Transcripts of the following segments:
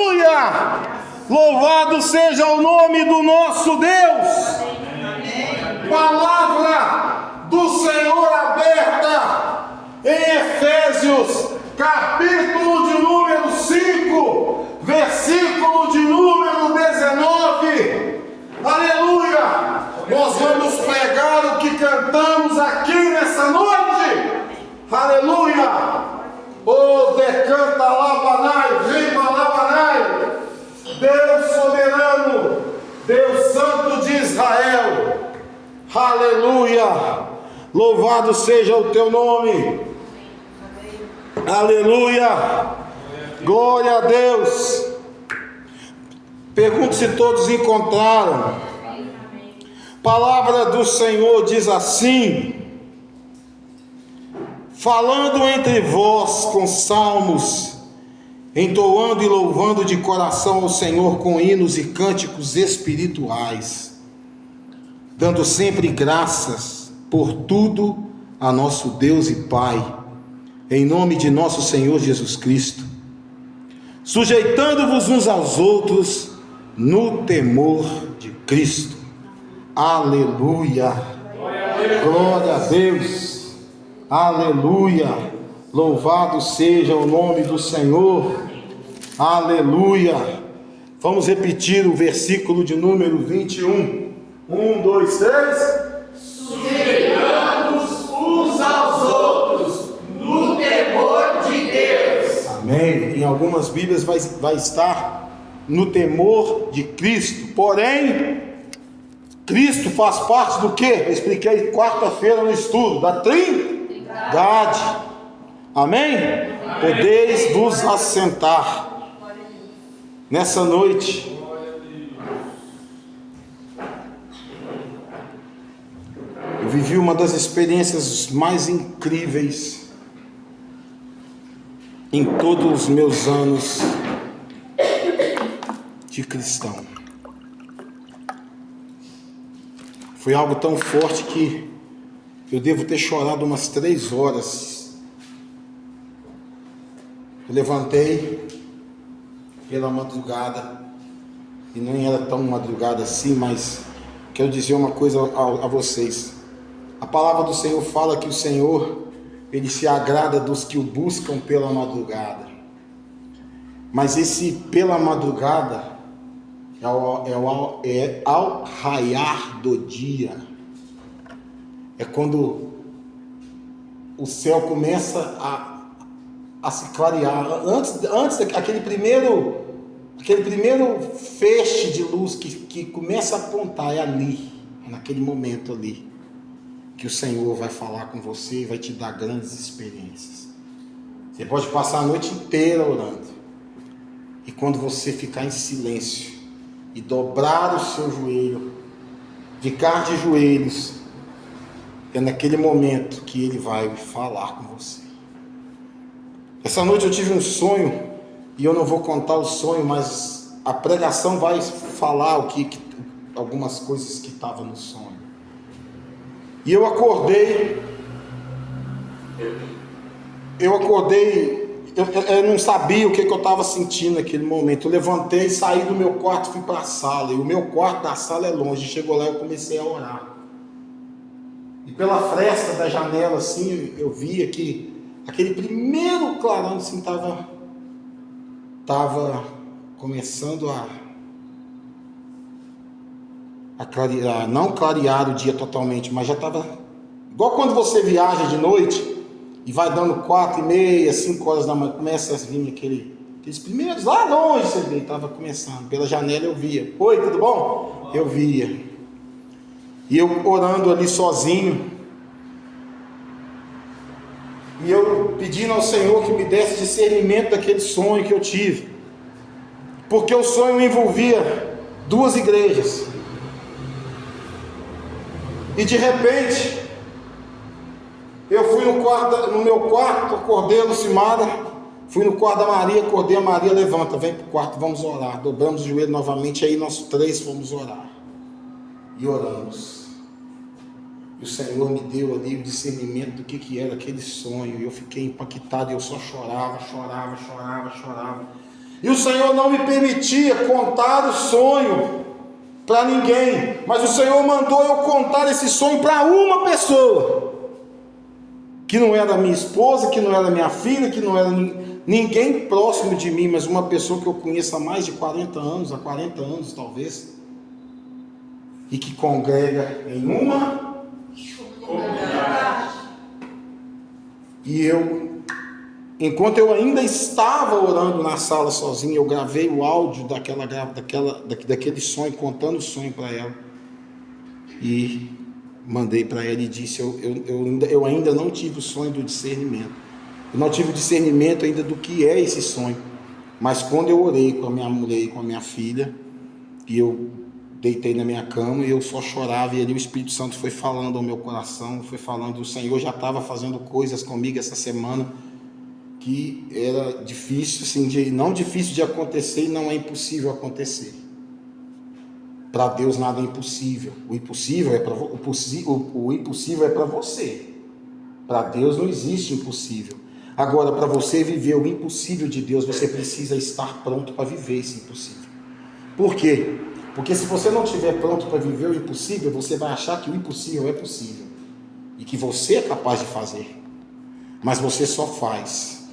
Aleluia! Louvado seja o nome do nosso Deus. Palavra do Senhor aberta em Efésios, capítulo de número 5, versículo de número 19. Aleluia! Nós vamos pregar o que cantamos aqui nessa noite. Aleluia! Oh, decanta labanai, rima labanai, Deus soberano, Deus santo de Israel. Aleluia! Louvado seja o teu nome. Aleluia! Glória a Deus. Pergunto se todos encontraram. Palavra do Senhor diz assim: falando entre vós com salmos, entoando e louvando de coração ao Senhor com hinos e cânticos espirituais, dando sempre graças por tudo a nosso Deus e Pai, em nome de nosso Senhor Jesus Cristo, sujeitando-vos uns aos outros no temor de Cristo. Aleluia! Glória a Deus! Aleluia! Louvado seja o nome do Senhor. Aleluia! Vamos repetir o versículo de número 21. 1, 2, 3. Sujeitando-nos uns aos outros no temor de Deus. Amém. Em algumas Bíblias vai estar no temor de Cristo. Porém, Cristo faz parte do que? Eu expliquei quarta-feira no estudo da Trindade. Amém? Podeis vos assentar. Nessa noite, eu vivi uma das experiências mais incríveis em todos os meus anos de cristão. Foi algo tão forte que eu devo ter chorado umas 3 horas. Eu levantei pela madrugada, e não era tão madrugada assim, mas quero dizer uma coisa a vocês. A palavra do Senhor fala que o Senhor, Ele se agrada dos que o buscam pela madrugada. Mas esse pela madrugada é ao raiar do dia. É quando o céu começa a se clarear. Antes aquele primeiro feixe de luz que começa a apontar, é ali, é naquele momento ali, que o Senhor vai falar com você e vai te dar grandes experiências. Você pode passar a noite inteira orando, e quando você ficar em silêncio e dobrar o seu joelho, ficar de joelhos, é naquele momento que Ele vai falar com você. Essa noite eu tive um sonho, e eu não vou contar o sonho, mas a pregação vai falar algumas coisas que estavam no sonho. E eu acordei, eu não sabia o que eu estava sentindo naquele momento. Eu levantei, saí do meu quarto, fui para a sala, e o meu quarto da sala é longe. Chegou lá, eu comecei a orar. E pela fresta da janela, assim, eu via que aquele primeiro clarão, assim, estava começando a clarear, não clarear o dia totalmente, mas já estava, igual quando você viaja de noite, e vai dando 4h30, 5 horas da manhã, começa a vir aqueles primeiros, lá longe você vê, estava começando, pela janela eu via. Oi, tudo bom? Eu via. E eu orando ali sozinho, e eu pedindo ao Senhor que me desse discernimento daquele sonho que eu tive, porque o sonho envolvia 2 igrejas, e de repente, eu fui no meu quarto, acordei a Lucimara, fui no quarto da Maria, acordei a Maria, levanta, vem para o quarto, vamos orar. Dobramos o joelho novamente, aí nós 3 fomos orar, e oramos. E o Senhor me deu ali o discernimento do que era aquele sonho, e eu fiquei impactado, e eu só chorava. E o Senhor não me permitia contar o sonho para ninguém, mas o Senhor mandou eu contar esse sonho para uma pessoa, que não era minha esposa, que não era minha filha, que não era ninguém próximo de mim, mas uma pessoa que eu conheço há mais de 40 anos, há 40 anos talvez, e que congrega em uma comunidade. E enquanto eu ainda estava orando na sala sozinho, eu gravei o áudio daquele sonho, contando o sonho para ela, e mandei para ela e disse: eu ainda não tive o sonho do discernimento, eu não tive o discernimento ainda do que é esse sonho, mas quando eu orei com a minha mulher e com a minha filha, e eu deitei na minha cama e eu só chorava, e ali o Espírito Santo foi falando ao meu coração, foi falando, o Senhor já estava fazendo coisas comigo essa semana, que era difícil, assim, não difícil de acontecer, e não é impossível acontecer. Para Deus nada é impossível. O impossível é para você. Para Deus não existe impossível. Agora, para você viver o impossível de Deus, você precisa estar pronto para viver esse impossível. Por quê? Porque se você não estiver pronto para viver o impossível, você vai achar que o impossível é possível e que você é capaz de fazer. Mas você só faz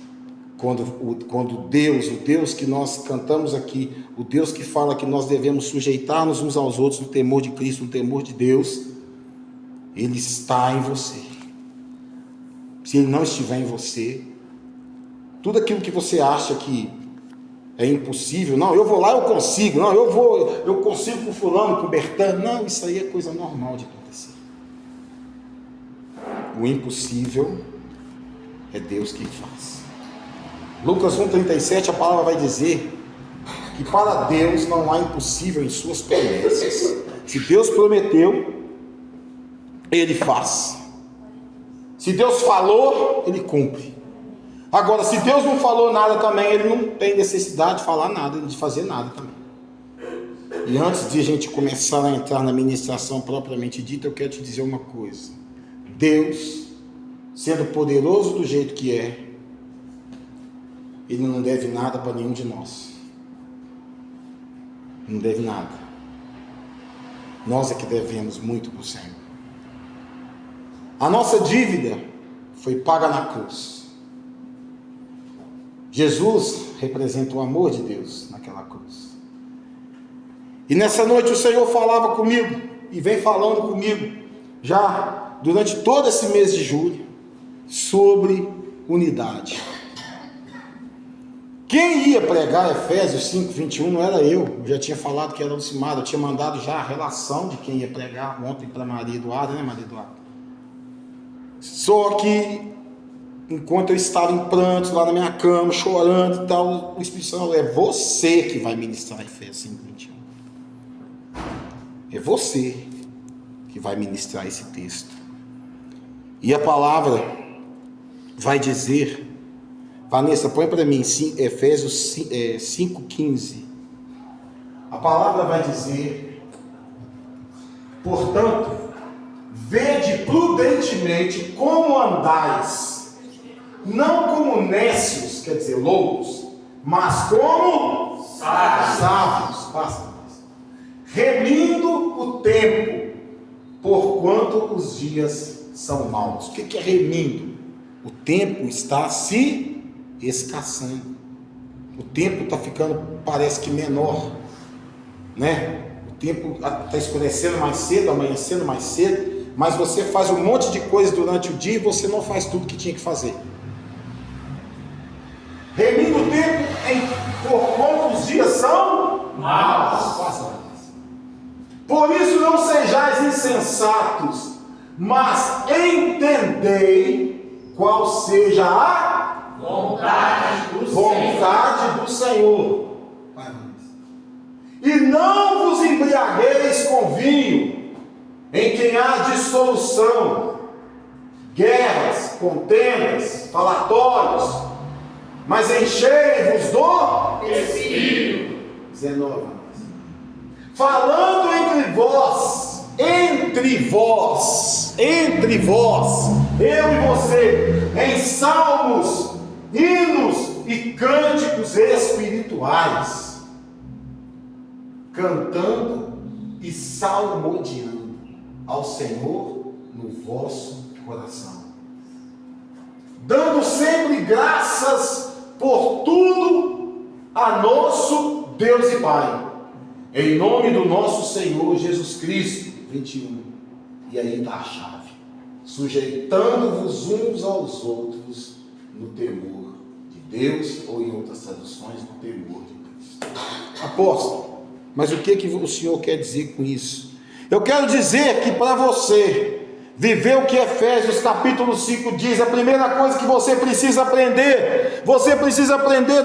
quando Deus, o Deus que nós cantamos aqui, o Deus que fala que nós devemos sujeitar-nos uns aos outros no temor de Cristo, no temor de Deus, Ele está em você. Se Ele não estiver em você, tudo aquilo que você acha que é impossível, não, eu vou lá, eu consigo, não, eu consigo com fulano, com Bertano, não, isso aí é coisa normal de acontecer. O impossível é Deus quem faz. Lucas 1,37, a palavra vai dizer que para Deus não há impossível em suas promessas. Se Deus prometeu, Ele faz. Se Deus falou, Ele cumpre. Agora, se Deus não falou nada também, Ele não tem necessidade de falar nada, de fazer nada também. E antes de a gente começar a entrar na ministração propriamente dita, eu quero te dizer uma coisa. Deus, sendo poderoso do jeito que é, Ele não deve nada para nenhum de nós. Não deve nada. Nós é que devemos muito para o Senhor. A nossa dívida foi paga na cruz. Jesus representa o amor de Deus naquela cruz. E nessa noite o Senhor falava comigo, e vem falando comigo, já durante todo esse mês de julho, sobre unidade. Quem ia pregar Efésios 5:21 não era eu já tinha falado que era o Lucimar, eu tinha mandado já a relação de quem ia pregar ontem para Maria Eduarda, né, Maria Eduarda? Só que, enquanto eu estava em prantos lá na minha cama, chorando e tal, o Espírito Santo falou: é você que vai ministrar Efésios 5:21. É você que vai ministrar esse texto. E a palavra vai dizer, Vanessa, põe para mim Efésios 5:15. A palavra vai dizer: portanto, vede prudentemente como andais, não como nécios, quer dizer, loucos, mas como sábios, remindo o tempo, porquanto os dias são maus. O que é remindo? O tempo está se escassando. O tempo está ficando, parece que menor, né? O tempo está escurecendo mais cedo, amanhecendo mais cedo, mas você faz um monte de coisa durante o dia e você não faz tudo que tinha que fazer. Remindo o tempo, porquanto os dias são maus. Por isso não sejais insensatos, mas entendei qual seja a vontade do Senhor. E não vos embriagueis com vinho, em quem há dissolução, guerras, contendas, falatórios, mas enchei-vos do Espírito. 19. Falando entre vós, eu e você, em salmos, hinos e cânticos espirituais, cantando e salmodiando ao Senhor no vosso coração, dando sempre graças por tudo a nosso Deus e Pai, em nome do nosso Senhor Jesus Cristo. 21. E aí está a chave: sujeitando-vos uns aos outros no temor de Deus, ou em outras traduções, no temor de Cristo. Apóstolo, mas o que o senhor quer dizer com isso? Eu quero dizer que para você viver o que Efésios capítulo 5 diz, a primeira coisa que você precisa aprender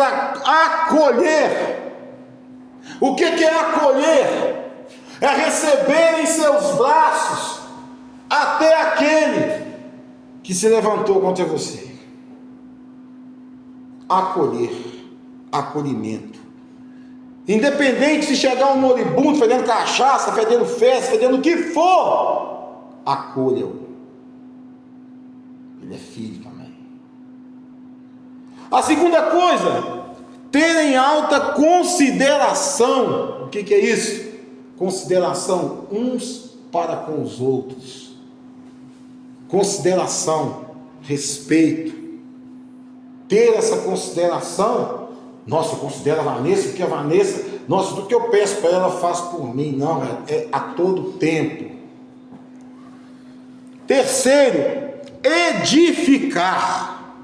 a acolher. O que é acolher? É receber em seus braços até aquele que se levantou contra você. Acolher, acolhimento. Independente se chegar um moribundo fedendo cachaça, fedendo festa, fedendo o que for, acolha-o. Ele é filho também. A segunda coisa, ter em alta consideração. O que é isso? Consideração uns para com os outros. Consideração, respeito. Ter essa consideração. Nossa, eu considero a Vanessa, porque a Vanessa, nossa, tudo que eu peço para ela faz por mim. Não, é a todo tempo. Terceiro, edificar.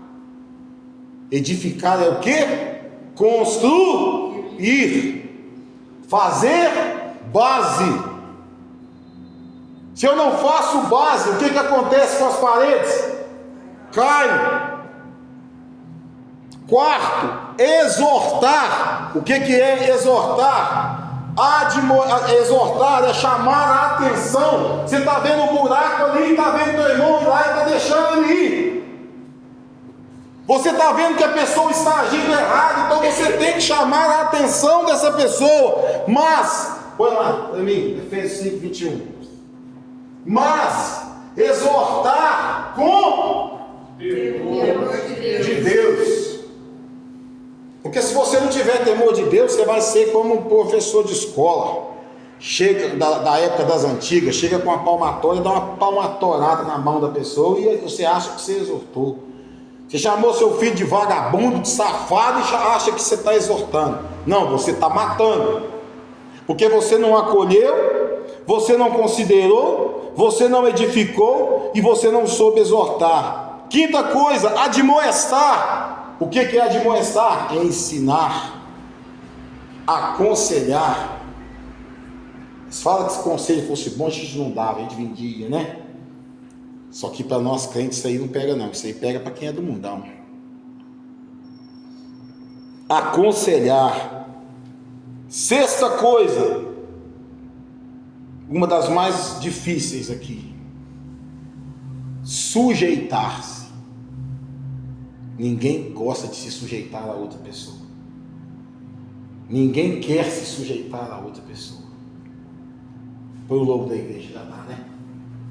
Edificar é o quê? Construir. Fazer base. Se eu não faço base, o que acontece com as paredes? Cai. Quarto, exortar. O que é exortar? Exortar é chamar a atenção. Você está vendo um buraco ali, está vendo teu irmão lá e está deixando ele ir. Você está vendo que a pessoa está agindo errado, então você tem que chamar a atenção dessa pessoa. Mas, põe lá para mim, Efésios 5, 21. Mas exortar com temor de Deus. Porque se você não tiver temor de Deus, você vai ser como um professor de escola. Chega da época das antigas, chega com uma palmatória, dá uma palmatorada na mão da pessoa e você acha que você exortou. Você chamou seu filho de vagabundo, de safado e acha que você está exortando. Não, você está matando. Porque você não acolheu, você não considerou, você não edificou e você não soube exortar. Quinta coisa, admoestar. O que é admoestar? É ensinar, aconselhar. Se fala que esse conselho fosse bom, a gente não dava, a gente vendia, né? Só que para nós crentes isso aí não pega não, isso aí pega para quem é do mundão. Aconselhar. Sexta coisa, uma das mais difíceis aqui, sujeitar-se. Ninguém gosta de se sujeitar a outra pessoa. Ninguém quer se sujeitar a outra pessoa. Foi o lobo da igreja já dá, né?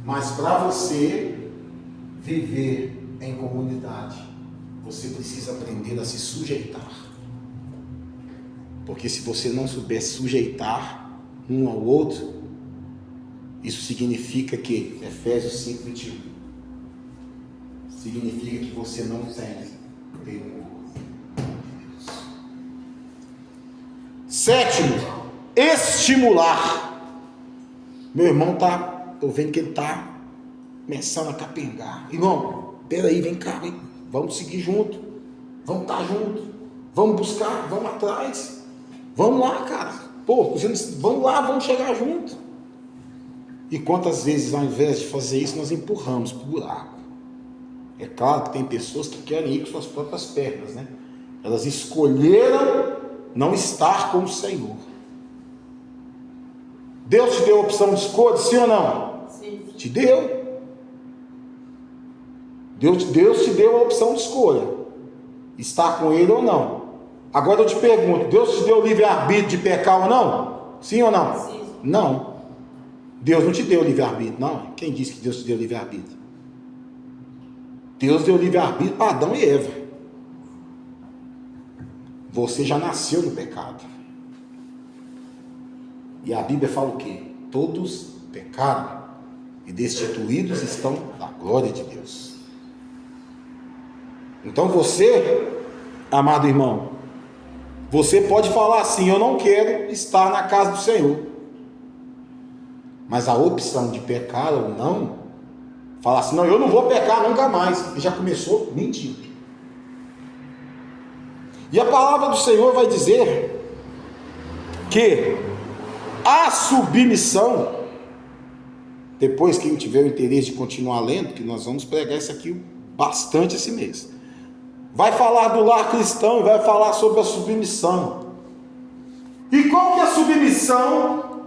Mas para você viver em comunidade, você precisa aprender a se sujeitar. Porque se você não souber sujeitar um ao outro, isso significa que, Efésios 5, 21, significa que você não tem temor de Deus. Sétimo, estimular. Meu irmão estou vendo que ele está começando a capengar. Irmão, peraí, vem cá, vem. Vamos seguir junto. Vamos estar junto. Vamos buscar, vamos atrás. Vamos lá, cara. Pô, vamos lá, vamos chegar junto. E quantas vezes, ao invés de fazer isso, nós empurramos para o buraco? É claro que tem pessoas que querem ir com suas próprias pernas, né? Elas escolheram não estar com o Senhor. Deus te deu a opção de escolha, sim ou não? Sim. Te deu. Deus te deu a opção de escolha. Estar com Ele ou não. Agora eu te pergunto, Deus te deu o livre-arbítrio de pecar ou não? Sim ou não? Sim. Não. Deus não te deu o livre-arbítrio, não. Quem disse que Deus te deu o livre-arbítrio? Deus deu livre-arbítrio para Adão e Eva. Você já nasceu no pecado. E a Bíblia fala o quê? Todos pecaram e destituídos estão da glória de Deus. Então você, amado irmão, você pode falar assim: eu não quero estar na casa do Senhor. Mas a opção de pecar ou não, falar assim: não, eu não vou pecar nunca mais. E já começou mentindo. E a palavra do Senhor vai dizer que a submissão, depois quem tiver o interesse de continuar lendo, que nós vamos pregar isso aqui bastante esse mês, vai falar do lar cristão e vai falar sobre a submissão. E qual que é a submissão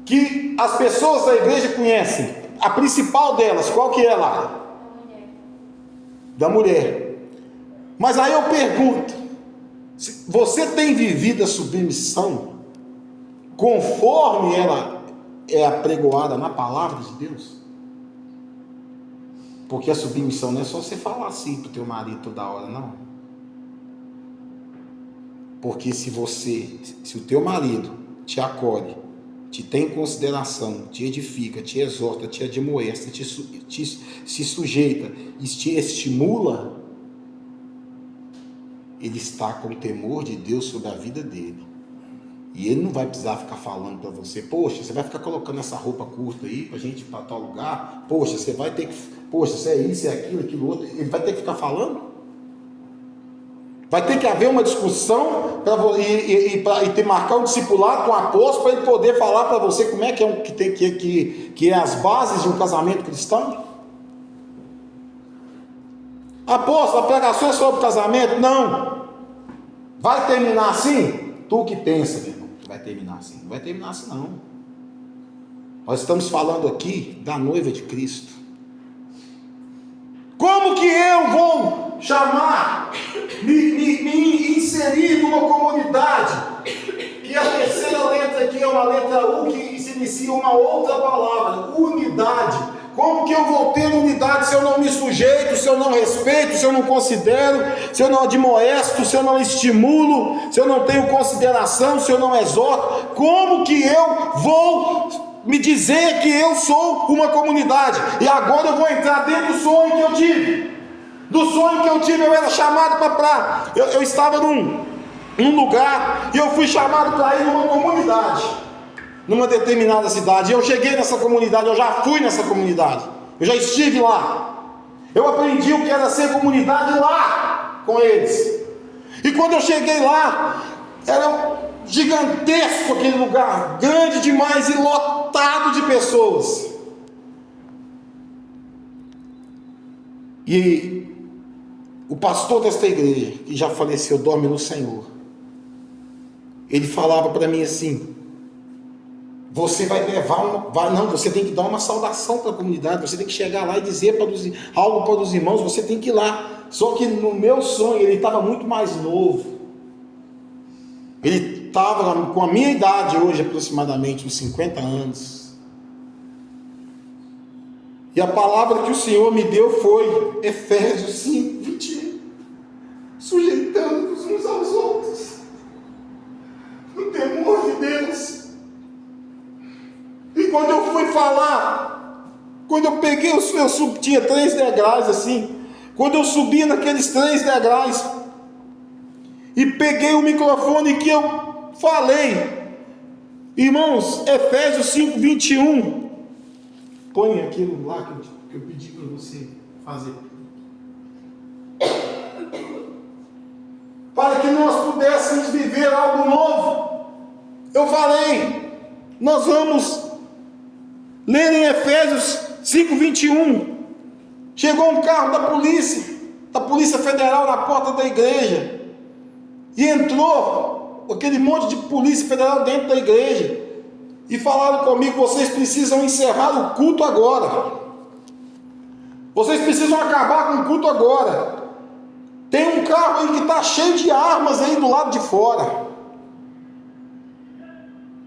que as pessoas da igreja conhecem? A principal delas, qual que é lá? Da mulher. Mas aí eu pergunto: você tem vivido a submissão conforme ela é apregoada na palavra de Deus? Porque a submissão não é só você falar assim para o teu marido toda hora, não. Porque se o teu marido te acolhe, te tem em consideração, te edifica, te exorta, te admoesta, se sujeita e te estimula, ele está com o temor de Deus sobre a vida dele. E ele não vai precisar ficar falando para você: poxa, você vai ficar colocando essa roupa curta aí pra gente ir para tal lugar? Poxa, você vai ter que... Poxa, isso é isso, é aquilo, aquilo outro. Ele vai ter que ficar falando? Vai ter que haver uma discussão e ter marcar um discipulado com o apóstolo para ele poder falar para você como é que é as bases de um casamento cristão? Apóstolo, a pregação é sobre casamento? Não. Vai terminar assim? Tu que pensa, meu irmão, que vai terminar assim. Não vai terminar assim, não. Nós estamos falando aqui da noiva de Cristo. Como que eu vou me inserir numa comunidade que a terceira letra aqui é uma letra U que se inicia uma outra palavra, unidade? Como que eu vou ter unidade se eu não me sujeito, se eu não respeito, se eu não considero, se eu não admoesto, se eu não estimulo, se eu não tenho consideração, se eu não exorto? Como que eu vou me dizer que eu sou uma comunidade? E agora eu vou entrar dentro do sonho que eu tive. Do sonho que eu tive, eu era chamado para... Eu estava num lugar e eu fui chamado para ir numa comunidade, numa determinada cidade. Eu cheguei nessa comunidade, eu já fui nessa comunidade, eu já estive lá, eu aprendi o que era ser comunidade lá com eles. E quando eu cheguei lá, era gigantesco aquele lugar, grande demais e lotado de pessoas. E o pastor desta igreja, que já faleceu, dorme no Senhor, ele falava para mim assim: você vai levar você tem que dar uma saudação para a comunidade, você tem que chegar lá e dizer algo para os irmãos, você tem que ir lá. Só que no meu sonho, ele estava muito mais novo, ele estava com a minha idade hoje, aproximadamente uns 50 anos, e a palavra que o Senhor me deu foi Efésios 5, 21, sujeitando-vos uns aos outros, no temor de Deus. E quando eu fui falar, quando eu peguei, tinha 3 degraus assim, quando eu subi naqueles 3 degraus, e peguei o microfone que eu falei, irmãos, Efésios 5, 21, põe aquilo lá que eu pedi para você fazer, para que nós pudéssemos viver algo novo. Eu falei, nós vamos ler em Efésios 5, 21, chegou um carro da Polícia Federal na porta da igreja, e entrou aquele monte de Polícia Federal dentro da igreja, e falaram comigo: vocês precisam encerrar o culto agora, vocês precisam acabar com o culto agora, tem um carro aí que está cheio de armas aí do lado de fora,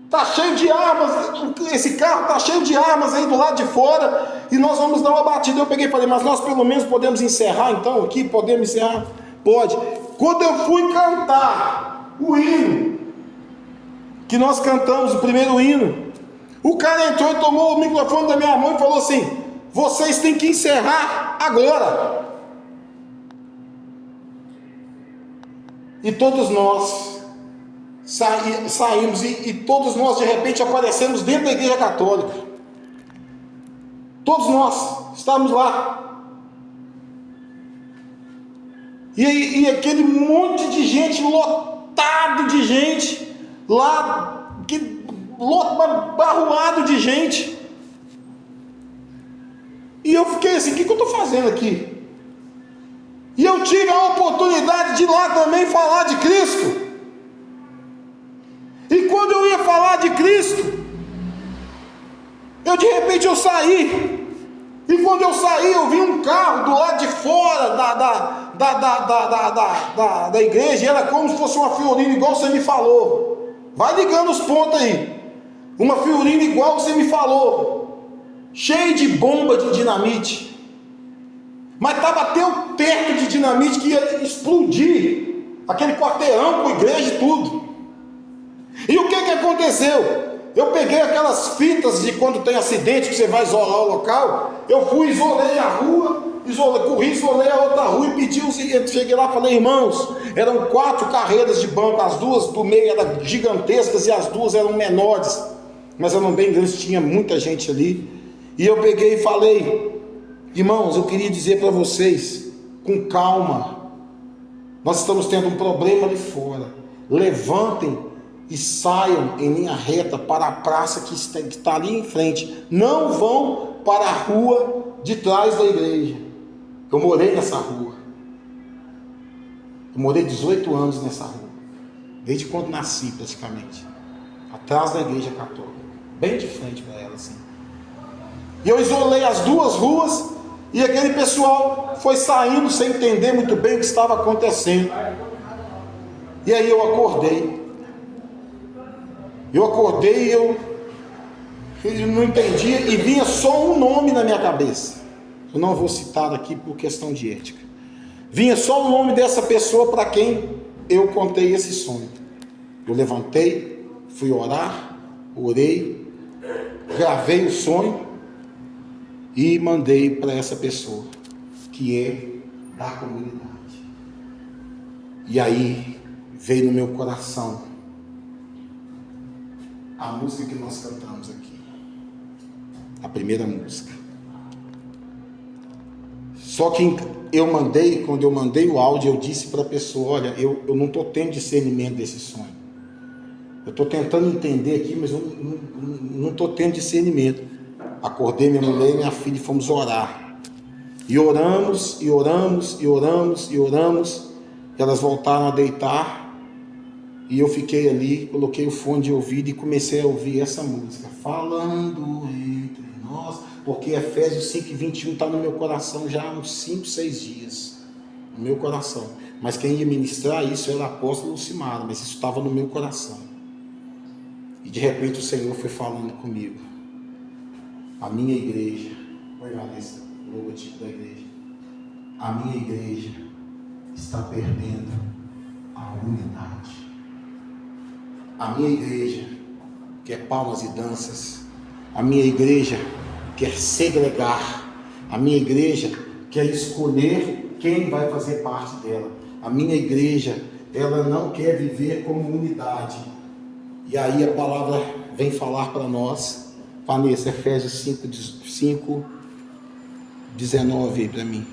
está cheio de armas, esse carro está cheio de armas aí do lado de fora, e nós vamos dar uma batida. Eu peguei e falei: mas nós pelo menos podemos encerrar então aqui? Podemos encerrar? Pode. Quando eu fui cantar o hino, que nós cantamos, o primeiro hino, o cara entrou e tomou o microfone da minha mão e falou assim: vocês têm que encerrar agora. E todos nós saímos e todos nós de repente aparecemos dentro da igreja católica. Todos nós estávamos lá. E aquele monte de gente, lotado de gente, lá, barroado de gente. E eu fiquei assim: o que eu estou fazendo aqui? E eu tive a oportunidade de ir lá também falar de Cristo. E quando eu ia falar de Cristo, de repente eu saí. E quando eu saí, eu vi um carro do lado de fora da igreja. Era como se fosse uma Fiorino, igual você me falou. Vai ligando os pontos aí. Uma Fiorino igual você me falou, cheio de bomba de dinamite. Mas estava até o teto de dinamite que ia explodir aquele quarteirão com igreja e tudo. E o que aconteceu? Eu peguei aquelas fitas de quando tem acidente que você vai isolar o local. Eu fui, isolei a rua, isolei a outra rua e pedi cheguei lá e falei: irmãos, eram 4 carreiras de banco, as 2 do meio eram gigantescas e as 2 eram menores, mas eram bem grandes, tinha muita gente ali. E eu peguei e falei: irmãos, eu queria dizer para vocês, com calma, nós estamos tendo um problema ali fora. Levantem e saiam em linha reta para a praça que está ali em frente. Não vão para a rua de trás da igreja. Eu morei nessa rua. Eu morei 18 anos nessa rua, desde quando nasci praticamente, atrás da igreja católica, bem de frente para ela assim. E eu isolei as 2 ruas. E aquele pessoal foi saindo sem entender muito bem o que estava acontecendo. E aí eu acordei. E eu não entendia. E vinha só um nome na minha cabeça. Eu não vou citar aqui por questão de ética. Vinha só o nome dessa pessoa para quem eu contei esse sonho. Eu levantei, fui orar, orei, gravei o sonho e mandei para essa pessoa, que é da comunidade. E aí veio no meu coração a música que nós cantamos aqui, a primeira música. Só que quando eu mandei o áudio, eu disse para a pessoa: olha, eu não estou tendo discernimento desse sonho. Eu estou tentando entender aqui, mas eu não estou tendo discernimento. Acordei minha mulher e minha filha e fomos orar. E oramos, e oramos, e oramos, e oramos. Elas voltaram a deitar. E eu fiquei ali, coloquei o fone de ouvido e comecei a ouvir essa música, falando entre nós, porque Efésios 5:21 está no meu coração já há uns 5, 6 dias, no meu coração. Mas quem ia ministrar isso era o apóstolo Lucimaro, mas isso estava no meu coração. E de repente o Senhor foi falando comigo: a minha igreja, oi Vanessa, o logotipo da igreja, a minha igreja está perdendo a unidade. A minha igreja quer palmas e danças. A minha igreja quer segregar. A minha igreja quer escolher quem vai fazer parte dela. A minha igreja, ela não quer viver como unidade. E aí a palavra vem falar para nós, Vanessa, Efésios 5, 19 aí para mim.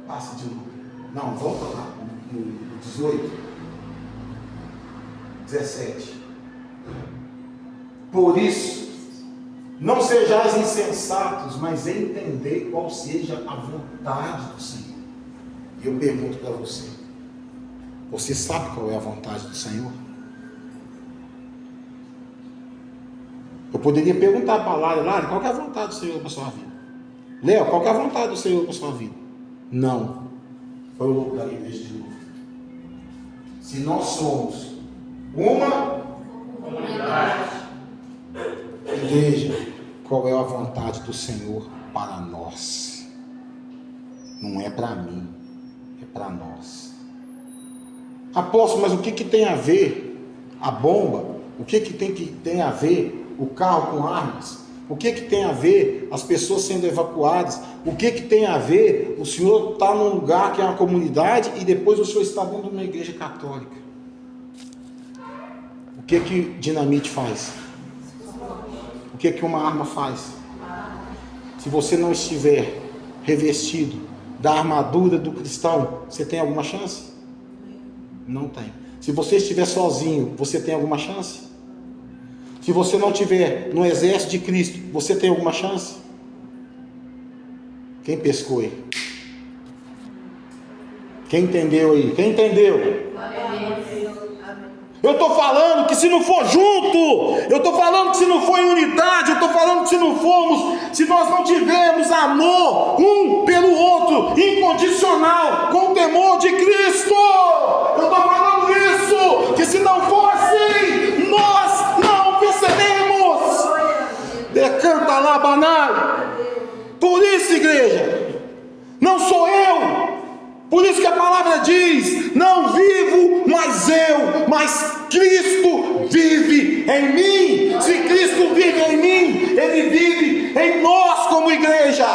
Passa de novo. Não, volta lá, no 18, 17. Por isso, não sejais insensatos, mas entendei qual seja a vontade do Senhor. E eu pergunto para você: você sabe qual é a vontade do Senhor? Eu poderia perguntar para Lara, qual que é a vontade do Senhor para a sua vida? Léo, qual que é a vontade do Senhor para a sua vida? Não. Foi o louco da igreja de novo. Se nós somos uma comunidade Igreja, qual é a vontade do Senhor para nós? Não é para mim, é para nós. Apóstolo, mas o que tem a ver a bomba? O que tem a ver o carro com armas? O que tem a ver as pessoas sendo evacuadas? O que tem a ver o senhor estar num lugar que é uma comunidade e depois o senhor está dentro de uma igreja católica? O que dinamite faz? O que uma arma faz? Se você não estiver revestido da armadura do cristão, você tem alguma chance? Não tem. Se você estiver sozinho, você tem alguma chance? Se você não estiver no exército de Cristo, você tem alguma chance? Quem pescou aí? Quem entendeu aí? Quem entendeu? Eu estou falando que se não for junto, eu estou falando que se não for em unidade, eu estou falando que se nós não tivermos amor um pelo outro, incondicional, com o temor de Cristo, eu estou falando isso, que se não for assim, nós não venceremos. Decanta lá, Banai. Por isso, igreja, não sou eu. Por isso que a palavra diz: não vivo mais eu, mas Cristo vive em mim. Se Cristo vive em mim, Ele vive em nós como igreja.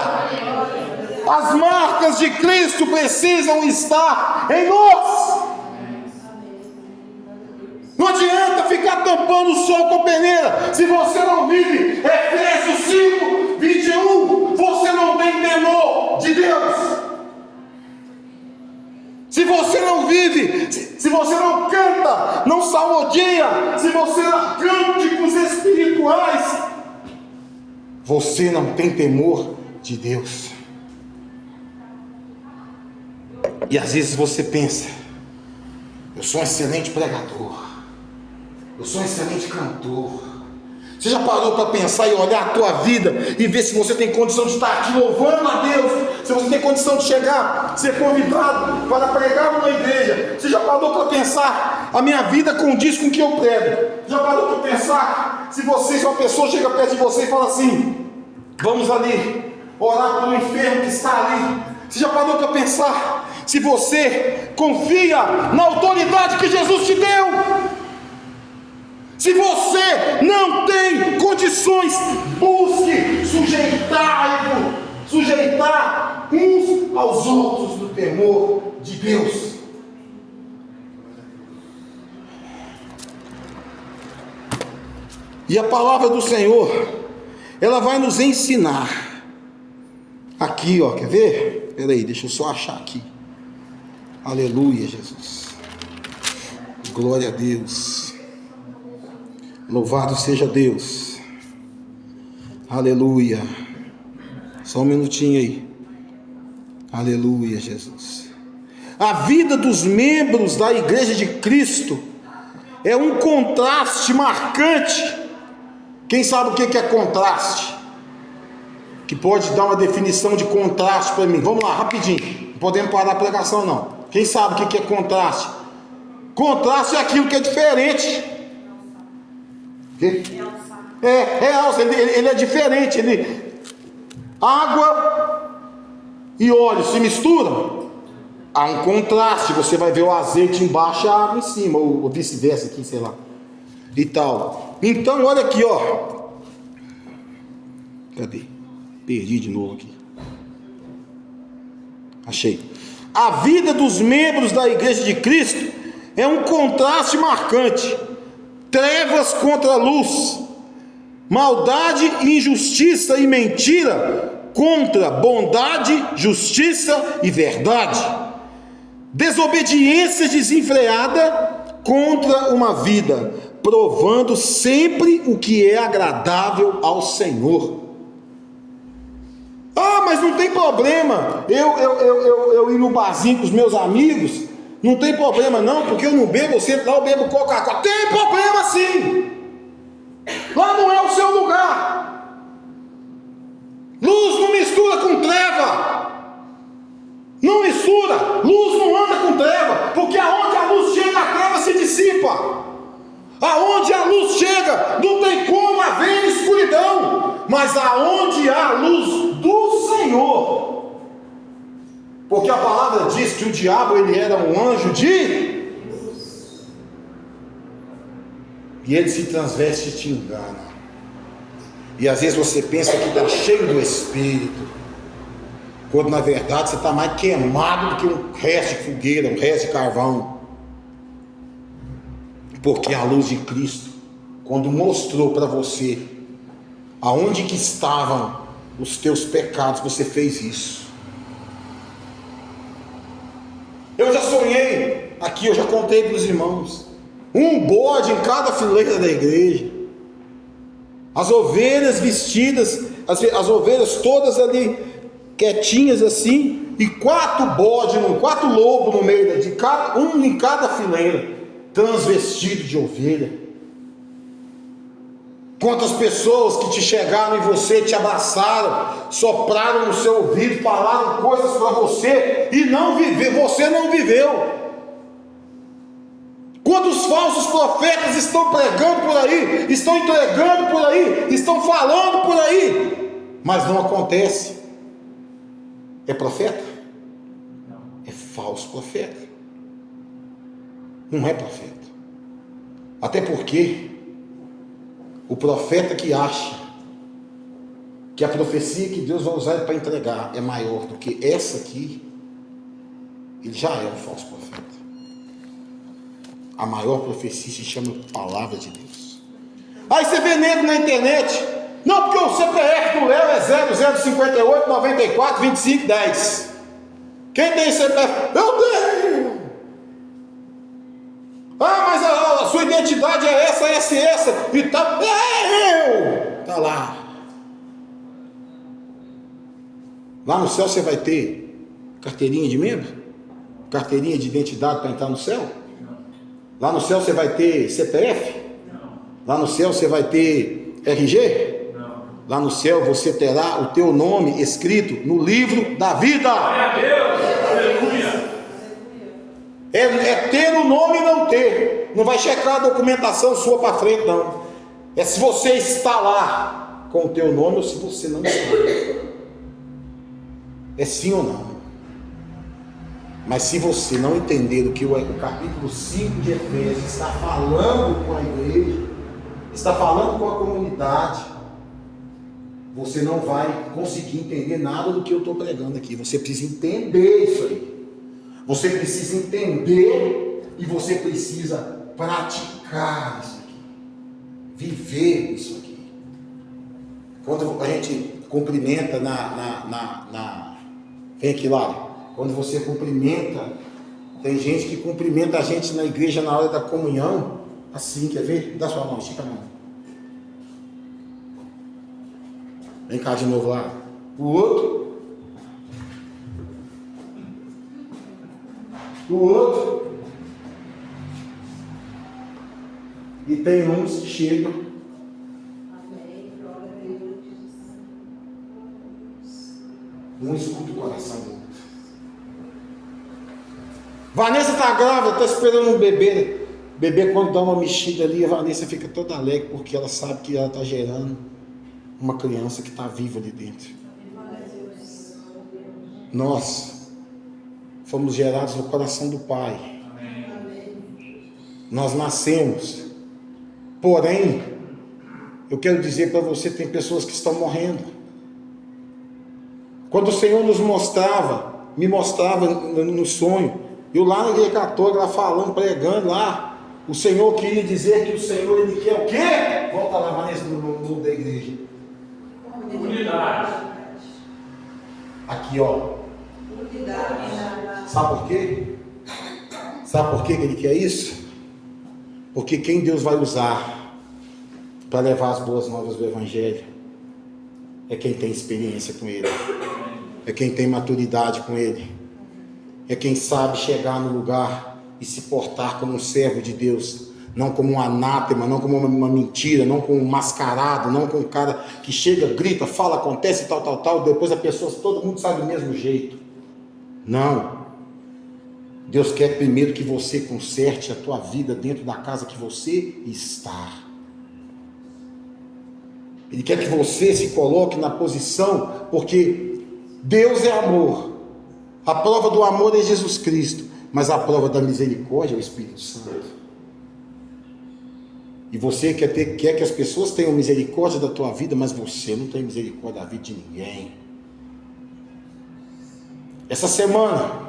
As marcas de Cristo precisam estar em nós. Não adianta ficar tampando o sol com peneira. Se você não vive Efésios 5, 21, você não tem temor de Deus. Se você não vive, se você não canta, não salmodia, se você não cânticos espirituais, você não tem temor de Deus. E às vezes você pensa: eu sou um excelente pregador, eu sou um excelente cantor. Você já parou para pensar e olhar a tua vida e ver se você tem condição de estar aqui louvando a Deus? Se você tem condição de chegar, ser convidado para pregar numa igreja? Você já parou para pensar: a minha vida condiz com o que eu prego? Já parou para pensar se uma pessoa chega perto de você e fala assim: vamos ali orar pelo enfermo que está ali? Você já parou para pensar se você confia na autoridade que Jesus te deu? Se você não tem condições, busque sujeitar uns aos outros no temor de Deus. E a palavra do Senhor, ela vai nos ensinar. Aqui, ó, quer ver? Peraí, deixa eu só achar aqui. Aleluia, Jesus. Glória a Deus. Louvado seja Deus. Aleluia. Só um minutinho aí. Aleluia, Jesus. A vida dos membros da Igreja de Cristo é um contraste marcante. Quem sabe o que é contraste? Que pode dar uma definição de contraste para mim. Vamos lá, rapidinho. Não podemos parar a pregação, não. Quem sabe o que é contraste? Contraste é aquilo que é diferente. Realça, ele é diferente. Água e óleo se misturam, há um contraste. Você vai ver o azeite embaixo e a água em cima, ou vice-versa aqui, sei lá, e tal. Então olha aqui, ó. Cadê? Perdi de novo aqui. Achei. A vida dos membros da Igreja de Cristo é um contraste marcante. Trevas contra luz, maldade, injustiça e mentira contra bondade, justiça e verdade, desobediência desenfreada contra uma vida, provando sempre o que é agradável ao Senhor. Ah, mas não tem problema eu ir no barzinho com os meus amigos. Não tem problema não, porque eu não bebo, eu sempre lá eu bebo Coca-Cola. Tem problema sim. Lá não é o seu lugar. Luz não mistura com treva. Não mistura. Luz não anda com treva, porque aonde a luz chega, a treva se dissipa. Aonde a luz chega, não tem como haver escuridão. Mas aonde há a luz do Senhor. Porque a palavra diz que o diabo ele era um anjo de... E ele se transveste e te engana. E às vezes você pensa que está cheio do Espírito, quando na verdade você está mais queimado do que um resto de fogueira, um resto de carvão. Porque a luz de Cristo, quando mostrou para você aonde que estavam os teus pecados, você fez isso. Eu já sonhei, aqui eu já contei para os irmãos, um bode em cada fileira da igreja, as ovelhas vestidas, as ovelhas todas ali quietinhas assim, e 4 bodes, 4 lobos no meio, um em cada fileira, transvestido de ovelha. Quantas pessoas que te chegaram em você, te abraçaram, sopraram no seu ouvido, falaram coisas para você e não viveu, você não viveu. Quantos falsos profetas estão pregando por aí, estão entregando por aí, estão falando por aí, mas não acontece. É profeta? Não. É falso profeta. Não é profeta. Até porque o profeta que acha que a profecia que Deus vai usar para entregar é maior do que essa aqui, ele já é um falso profeta. A maior profecia se chama Palavra de Deus. Aí você vê nego na internet, não, porque o CPF do Léo é 0058 94 25 10. Quem tem CPF? Eu tenho. Ah, mas a sua identidade é essa, e tá, tá lá. Lá no céu você vai ter carteirinha de membro? Carteirinha de identidade para entrar no céu? Lá no céu você vai ter CPF? Não. Lá no céu você vai ter RG? Não. Lá no céu você terá o teu nome escrito no livro da vida. Glória a Deus! Aleluia! É ter o nome e não ter. Não vai checar a documentação sua para frente, não. É se você está lá com o teu nome ou se você não está. É sim ou não. Mas se você não entender o que o capítulo 5 de Efésios está falando com a igreja, está falando com a comunidade, você não vai conseguir entender nada do que eu estou pregando aqui. Você precisa entender isso aí. Você precisa entender e você precisa praticar isso aqui. Viver isso aqui. Quando a gente cumprimenta vem aqui lá. Quando você cumprimenta, tem gente que cumprimenta a gente na igreja na hora da comunhão, assim, quer ver? Dá sua mão, estica a mão. Vem cá de novo lá. O outro. O outro. E tem uns que chegam. Um escuta o coração do outro. Vanessa está grávida, está esperando um bebê. Bebê, quando dá uma mexida ali, a Vanessa fica toda alegre, porque ela sabe que ela está gerando uma criança que está viva ali dentro. Nós fomos gerados no coração do Pai. Nós nascemos. Porém, eu quero dizer para você, tem pessoas que estão morrendo. Quando o Senhor me mostrava no sonho, eu lá na igreja católica, lá falando, pregando lá, o Senhor queria dizer que o Senhor, Ele quer o quê? Volta lá, Vanessa, no da igreja. Unidade. Aqui, ó. Unidade. Sabe por quê? Sabe por quê que Ele quer isso? Porque quem Deus vai usar para levar as boas novas do Evangelho é quem tem experiência com Ele, é quem tem maturidade com Ele, é quem sabe chegar no lugar e se portar como um servo de Deus, não como um anátema, não como uma mentira, não como um mascarado, não como um cara que chega, grita, fala, acontece, tal, depois a pessoa, todo mundo sabe do mesmo jeito. Não. Deus quer primeiro que você conserte a tua vida dentro da casa que você está. Ele quer que você se coloque na posição, porque Deus é amor. A prova do amor é Jesus Cristo, mas a prova da misericórdia é o Espírito Santo. E você quer que as pessoas tenham misericórdia da tua vida, mas você não tem misericórdia da vida de ninguém. Essa semana,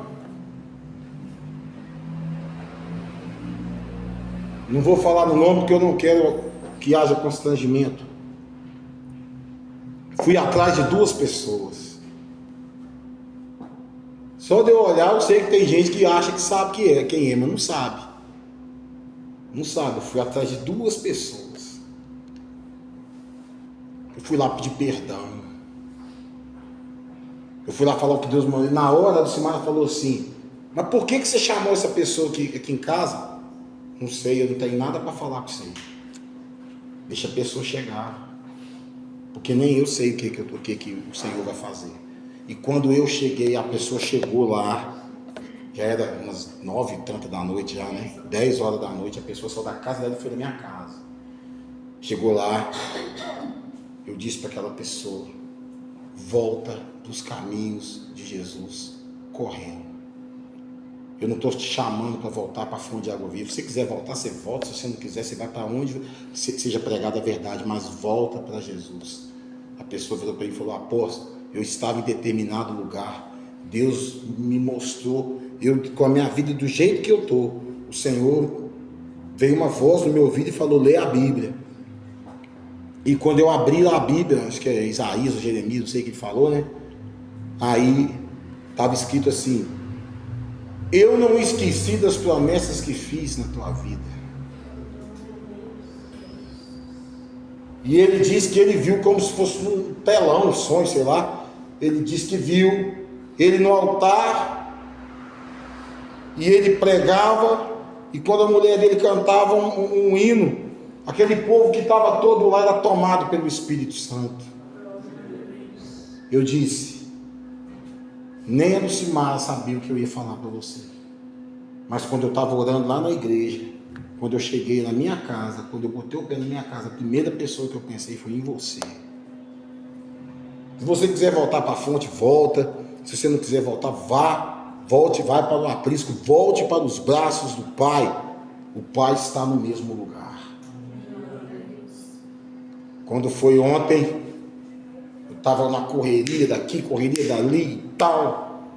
não vou falar no nome porque eu não quero que haja constrangimento. Fui atrás de 2 pessoas. Só de eu olhar, eu sei que tem gente que acha que sabe quem é, mas não sabe. Não sabe. Eu fui atrás de 2 pessoas. Eu fui lá pedir perdão. Eu fui lá falar o que Deus mandou. Na hora, a Lucimara falou assim: mas por que você chamou essa pessoa aqui em casa? Não sei, eu não tenho nada para falar com você. Deixa a pessoa chegar. Porque nem eu sei o que o Senhor vai fazer. E quando eu cheguei, a pessoa chegou lá, já era umas 9h30 da noite já, né? 10 horas da noite, a pessoa saiu da casa dela e foi da minha casa. Chegou lá, eu disse para aquela pessoa: volta para os caminhos de Jesus, correndo. Eu não estou te chamando para voltar para a fonte de água viva. Se você quiser voltar, você volta. Se você não quiser, você vai para onde seja pregada a verdade, mas volta para Jesus. A pessoa virou para mim e falou: apóstolo, eu estava em determinado lugar, Deus me mostrou, eu com a minha vida do jeito que eu estou, o Senhor, veio uma voz no meu ouvido e falou: lê a Bíblia. E quando eu abri lá a Bíblia, acho que é Isaías ou Jeremias, não sei o que ele falou, né? Aí estava escrito assim: eu não esqueci das promessas que fiz na tua vida. E ele disse que ele viu como se fosse um telão, um sonho, sei lá. Ele disse que viu ele no altar, e ele pregava, e quando a mulher dele cantava um hino, aquele povo que estava todo lá era tomado pelo Espírito Santo. Eu disse: nem a Lucimara sabia o que eu ia falar para você. Mas quando eu estava orando lá na igreja, quando eu cheguei na minha casa, quando eu botei o pé na minha casa, a primeira pessoa que eu pensei foi em você. Se você quiser voltar para a fonte, volta. Se você não quiser voltar, volte, vai para o aprisco, volte para os braços do Pai. O Pai está no mesmo lugar. Quando foi ontem, eu estava na correria daqui, correria dali e tal.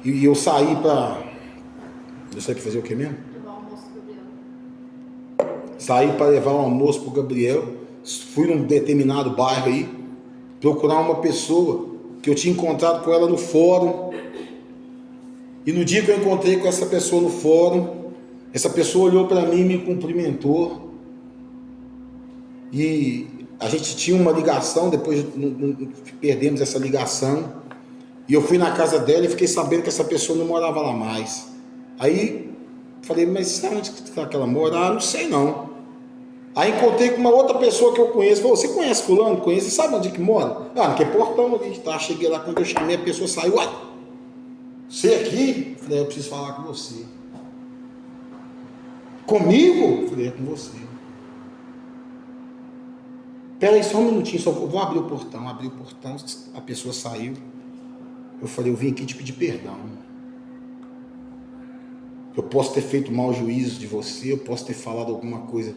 E eu saí para... Eu saí para fazer o que mesmo? Saí para levar um almoço para o Gabriel. Fui num determinado bairro aí, procurar uma pessoa que eu tinha encontrado com ela no fórum. E no dia que eu encontrei com essa pessoa no fórum, essa pessoa olhou para mim e me cumprimentou. E a gente tinha uma ligação, depois perdemos essa ligação. E eu fui na casa dela e fiquei sabendo que essa pessoa não morava lá mais. Aí falei: mas sabe onde que ela mora? Ah, não sei não. Aí encontrei com uma outra pessoa que eu conheço. Falei: você conhece fulano? Conhece? Sabe onde que mora? Ah, naquele portão ali, tá? Cheguei lá, quando eu chamei, a pessoa saiu. Uai, você aqui? Falei: eu preciso falar com você. Comigo? Falei: é com você. Peraí só um minutinho, só vou abrir o portão. Abri o portão, a pessoa saiu. Eu falei: eu vim aqui te pedir perdão. Eu posso ter feito mau juízo de você, eu posso ter falado alguma coisa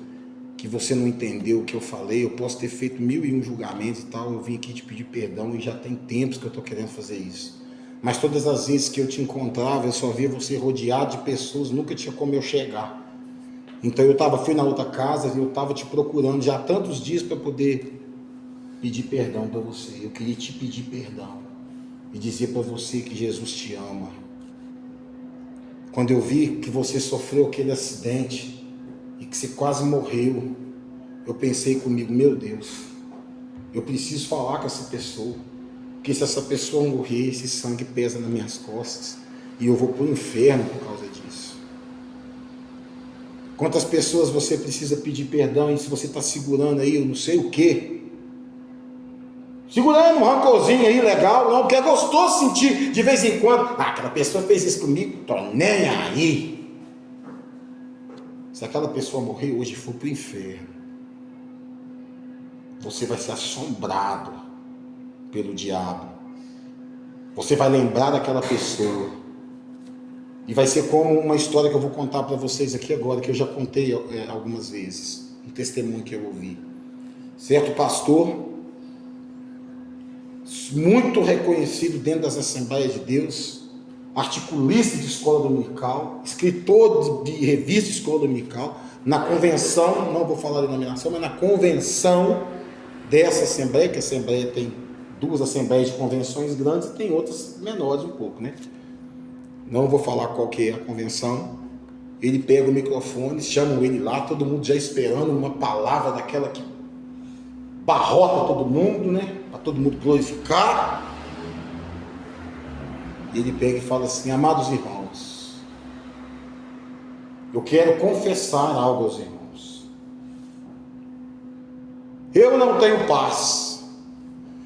que você não entendeu o que eu falei, eu posso ter feito 1001 julgamentos e tal. Eu vim aqui te pedir perdão e já tem tempos que eu estou querendo fazer isso. Mas todas as vezes que eu te encontrava, eu só via você rodeado de pessoas, nunca tinha como eu chegar. Então fui na outra casa e eu estava te procurando já há tantos dias para poder pedir perdão para você. Eu queria te pedir perdão e dizer para você que Jesus te ama. Quando eu vi que você sofreu aquele acidente e que você quase morreu, eu pensei comigo: meu Deus, eu preciso falar com essa pessoa, porque se essa pessoa morrer, esse sangue pesa nas minhas costas e eu vou para o inferno por causa disso. Quantas pessoas você precisa pedir perdão, e se você está segurando aí eu não sei o que, segurando um rancorzinho aí legal, não, porque é gostoso sentir de vez em quando, aquela pessoa fez isso comigo, tô nem aí. Se aquela pessoa morrer hoje e for para o inferno, você vai ser assombrado pelo diabo. Você vai lembrar daquela pessoa. E vai ser como uma história que eu vou contar para vocês aqui agora, que eu já contei algumas vezes. Um testemunho que eu ouvi. Certo pastor, muito reconhecido dentro das Assembleias de Deus, articulista de escola dominical, escritor de revista de escola dominical, na convenção, não vou falar de denominação, mas na convenção dessa Assembleia, que a Assembleia tem 2 assembleias de convenções grandes e tem outras menores um pouco, né? Não vou falar qual que é a convenção. Ele pega o microfone, chamam ele lá, todo mundo já esperando uma palavra daquela que barrota todo mundo, né? Para todo mundo glorificar. E ele pega e fala assim: amados irmãos, eu quero confessar algo aos irmãos. Eu não tenho paz.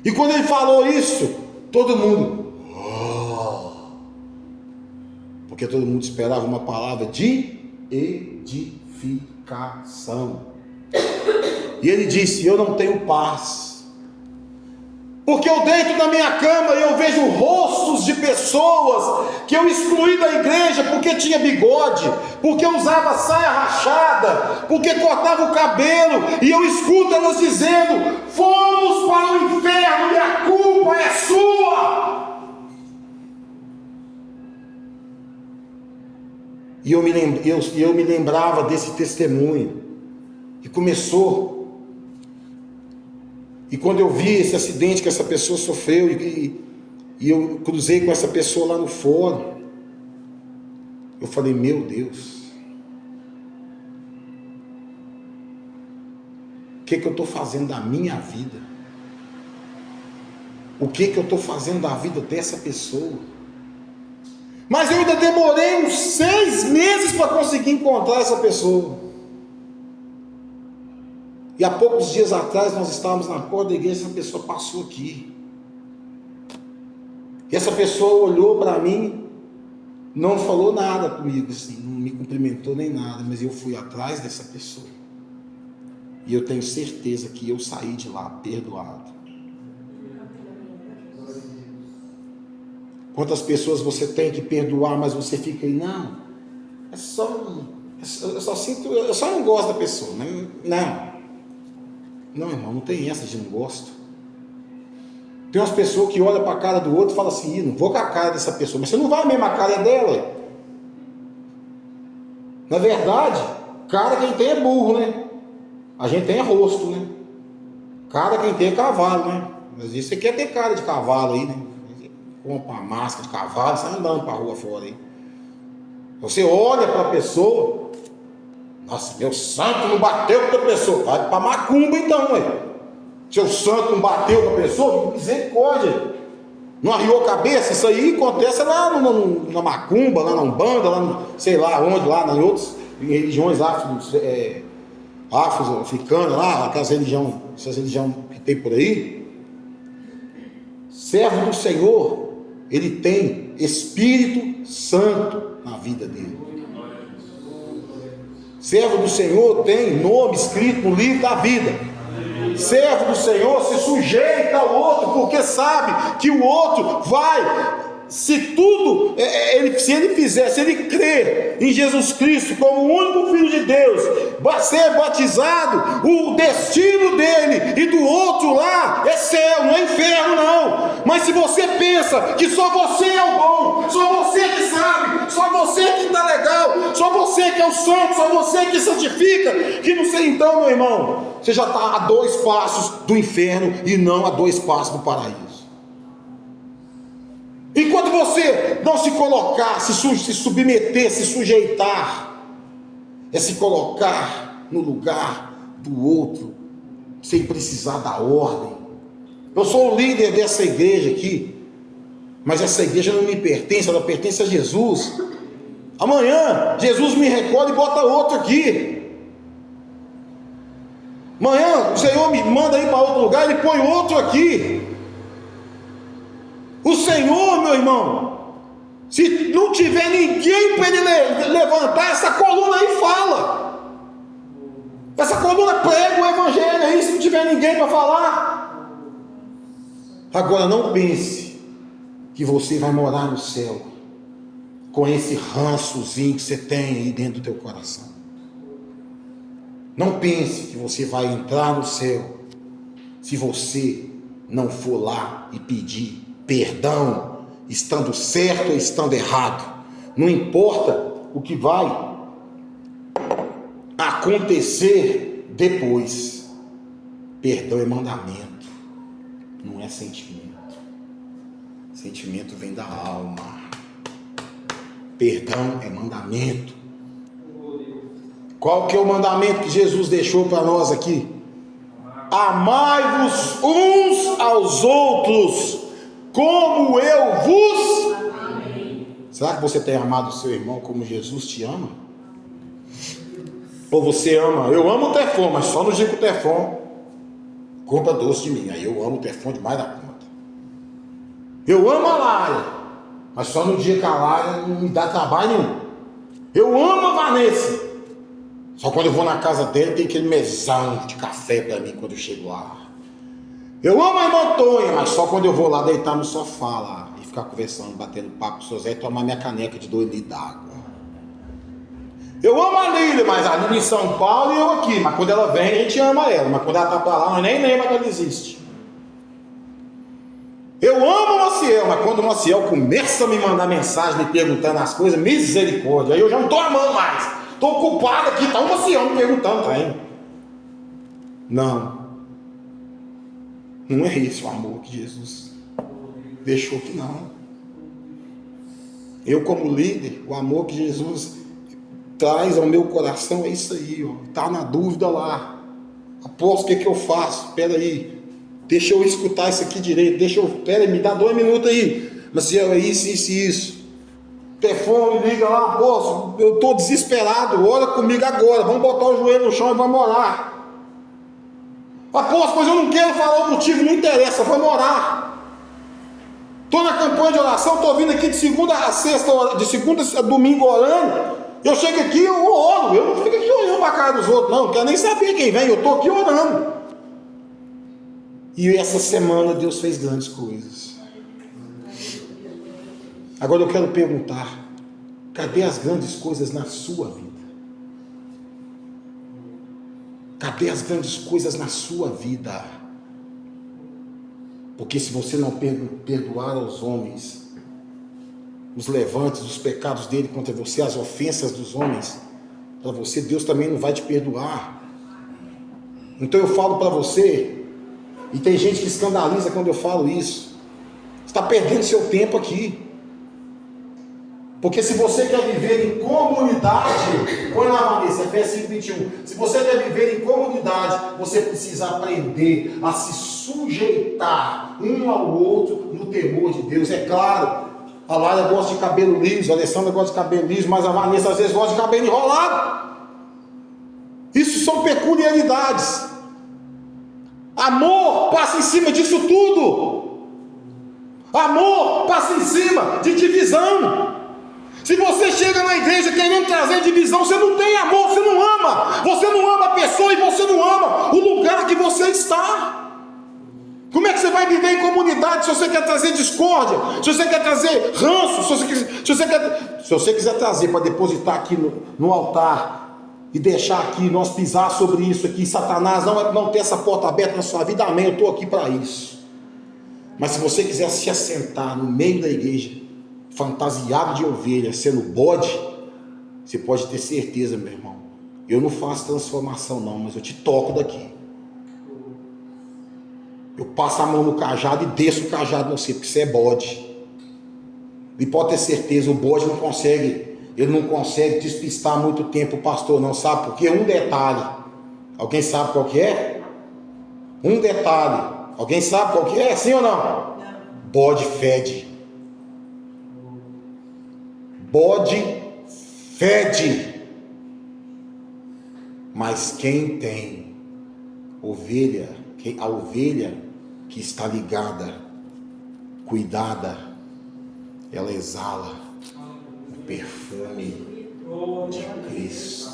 E quando ele falou isso, todo mundo, porque todo mundo esperava uma palavra de edificação. E ele disse: eu não tenho paz, porque eu deito na minha cama e eu vejo rostos de pessoas que eu excluí da igreja porque tinha bigode, porque usava saia rachada, porque cortava o cabelo, e eu escuto elas dizendo: fomos para o inferno e a culpa é sua. E eu me lembrava desse testemunho, e começou. E quando eu vi esse acidente que essa pessoa sofreu, e eu cruzei com essa pessoa lá no fórum, eu falei: meu Deus, o que eu estou fazendo da minha vida? O que eu estou fazendo da vida dessa pessoa? Mas eu ainda demorei uns 6 meses para conseguir encontrar essa pessoa. E há poucos dias atrás nós estávamos na porta da igreja, essa pessoa passou aqui. E essa pessoa olhou para mim, não falou nada comigo, assim, não me cumprimentou nem nada, mas eu fui atrás dessa pessoa. E eu tenho certeza que eu saí de lá perdoado. Quantas pessoas você tem que perdoar, mas você fica aí, não, eu só não gosto da pessoa, não, irmão, não tem essa de não gosto. Tem umas pessoas que olham para a cara do outro e falam assim: não vou com a cara dessa pessoa, mas você não vai a mesma cara dela. Na verdade, cara quem tem é burro, né? A gente tem é rosto, né? Cara quem tem é cavalo, né? Mas isso você quer ter cara de cavalo aí, né? Compra uma máscara de cavalo, sai andando para a rua fora aí. Você olha para a pessoa: nossa, meu santo não bateu com a pessoa. Vai para macumba então, ué. Seu santo não bateu com a pessoa, misericórdia. Não arriou a cabeça. Isso aí acontece lá na macumba, lá na Umbanda, lá no, sei lá onde, lá em outras religiões afro-africanas, lá, aquelas religiões que tem por aí. Servo do Senhor, ele tem Espírito Santo na vida dele. Servo do Senhor tem nome escrito no livro da vida. Servo do Senhor se sujeita ao outro, porque sabe que o outro vai, se ele crer em Jesus Cristo como o único Filho de Deus, ser batizado, o destino dele e do outro lá é céu, não é inferno não. Mas se você pensa que só você é o bom, só você que sabe, só você que está legal, só você que é o santo, só você que santifica, que não sei, então, meu irmão, você já está a 2 passos do inferno e não a 2 passos do paraíso. Enquanto você não se colocar, se submeter, se sujeitar, é se colocar no lugar do outro, sem precisar da ordem. Eu sou o líder dessa igreja aqui, mas essa igreja não me pertence, ela pertence a Jesus. Amanhã, Jesus me recolhe e bota outro aqui. Amanhã, o Senhor me manda ir para outro lugar, Ele põe outro aqui. Senhor, meu irmão, se não tiver ninguém para ele levantar, essa coluna aí fala. Essa coluna prega o evangelho aí, se não tiver ninguém para falar. Agora não pense que você vai morar no céu com esse rançozinho que você tem aí dentro do teu coração. Não pense que você vai entrar no céu se você não for lá e pedir perdão, estando certo ou estando errado. Não importa o que vai acontecer depois. Perdão é mandamento, não é sentimento. Sentimento vem da alma. Perdão é mandamento. Qual que é o mandamento que Jesus deixou para nós aqui? Amai-vos uns aos outros, como eu vos. Amém. Será que você tem amado o seu irmão como Jesus te ama? Ou você ama? Eu amo o Tefon, mas só no dia que o Tefon compra doce de mim. Aí eu amo o Tefon demais da conta. Eu amo a Lara, mas só no dia que a Lara não me dá trabalho nenhum. Eu amo a Vanessa, só quando eu vou na casa dele tem aquele mesão de café para mim quando eu chego lá. Eu amo a irmã Tonha, mas só quando eu vou lá deitar no sofá lá e ficar conversando, batendo papo com o seu Zé e tomar minha caneca de 2 litros d'água. Eu amo a Lília, mas a Lília em São Paulo e eu aqui. Mas quando ela vem, a gente ama ela. Mas quando ela tá pra lá, nós nem lembra que ela existe. Eu amo o Maciel, mas quando o Maciel começa a me mandar mensagem, me perguntando as coisas, misericórdia, aí eu já não tô amando mais. Tô ocupado aqui, tá o Maciel me perguntando, tá indo. Não. Não é esse o amor que Jesus deixou que não. Eu como líder, o amor que Jesus traz ao meu coração é isso aí, ó. Tá na dúvida lá. Apóstolo, o que eu faço? Espera aí. Deixa eu escutar isso aqui direito. Espera aí, me dá 2 minutos aí. Mas se é isso, isso e isso. Telefone, liga lá, apóstolo. Eu estou desesperado. Ora comigo agora. Vamos botar o joelho no chão e vamos orar. Apóstolo, mas eu não quero falar o motivo, não interessa. Vamos orar. Estou na campanha de oração. Estou vindo aqui de segunda a sexta, de segunda a domingo orando. Eu chego aqui, eu oro. Eu não fico aqui olhando para a cara dos outros, não quero nem saber quem vem. Eu estou aqui orando. E essa semana Deus fez grandes coisas. Agora eu quero perguntar: cadê as grandes coisas na sua vida? Cadê as grandes coisas na sua vida? Porque se você não perdoar aos homens os levantes, os pecados dele contra você, as ofensas dos homens para você, Deus também não vai te perdoar. Então eu falo para você, e tem gente que escandaliza quando eu falo isso, você está perdendo seu tempo aqui. Porque se você quer viver em comunidade, põe lá, Vanessa, Efésios 5:21. Se você quer viver em comunidade, você precisa aprender a se sujeitar um ao outro no temor de Deus. É claro, a Lara gosta de cabelo liso, a Alessandra gosta de cabelo liso, mas a Vanessa às vezes gosta de cabelo enrolado. Isso são peculiaridades. Amor passa em cima disso tudo. Amor passa em cima de divisão. Se você chega na igreja querendo trazer divisão, você não tem amor, você não ama. Você não ama a pessoa e você não ama o lugar que você está. Como é que você vai viver em comunidade se você quer trazer discórdia, se você quer trazer ranço, se você quiser trazer para depositar aqui no altar e deixar aqui, nós pisar sobre isso aqui, Satanás não ter essa porta aberta na sua vida, amém, eu estou aqui para isso. Mas se você quiser se assentar no meio da igreja, fantasiado de ovelha, sendo bode, você pode ter certeza, meu irmão, eu não faço transformação não, mas eu te toco daqui. Eu passo a mão no cajado e desço o cajado no você, porque você é bode. E pode ter certeza, o bode não consegue despistar muito tempo o pastor, não, sabe? Porque um detalhe, alguém sabe qual que é? Um detalhe, alguém sabe qual que é? Sim ou não? Bode fede. Bode fede. Mas quem tem ovelha, a ovelha que está ligada, cuidada, ela exala o perfume de Cristo.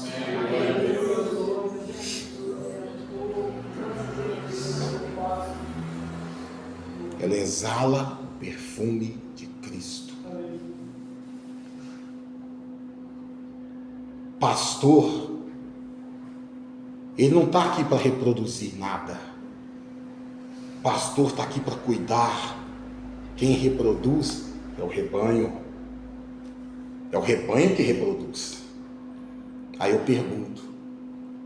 Ela exala o perfume de Cristo. Pastor, ele não está aqui para reproduzir nada. Pastor está aqui para cuidar. Quem reproduz é o rebanho. É o rebanho que reproduz. Aí eu pergunto,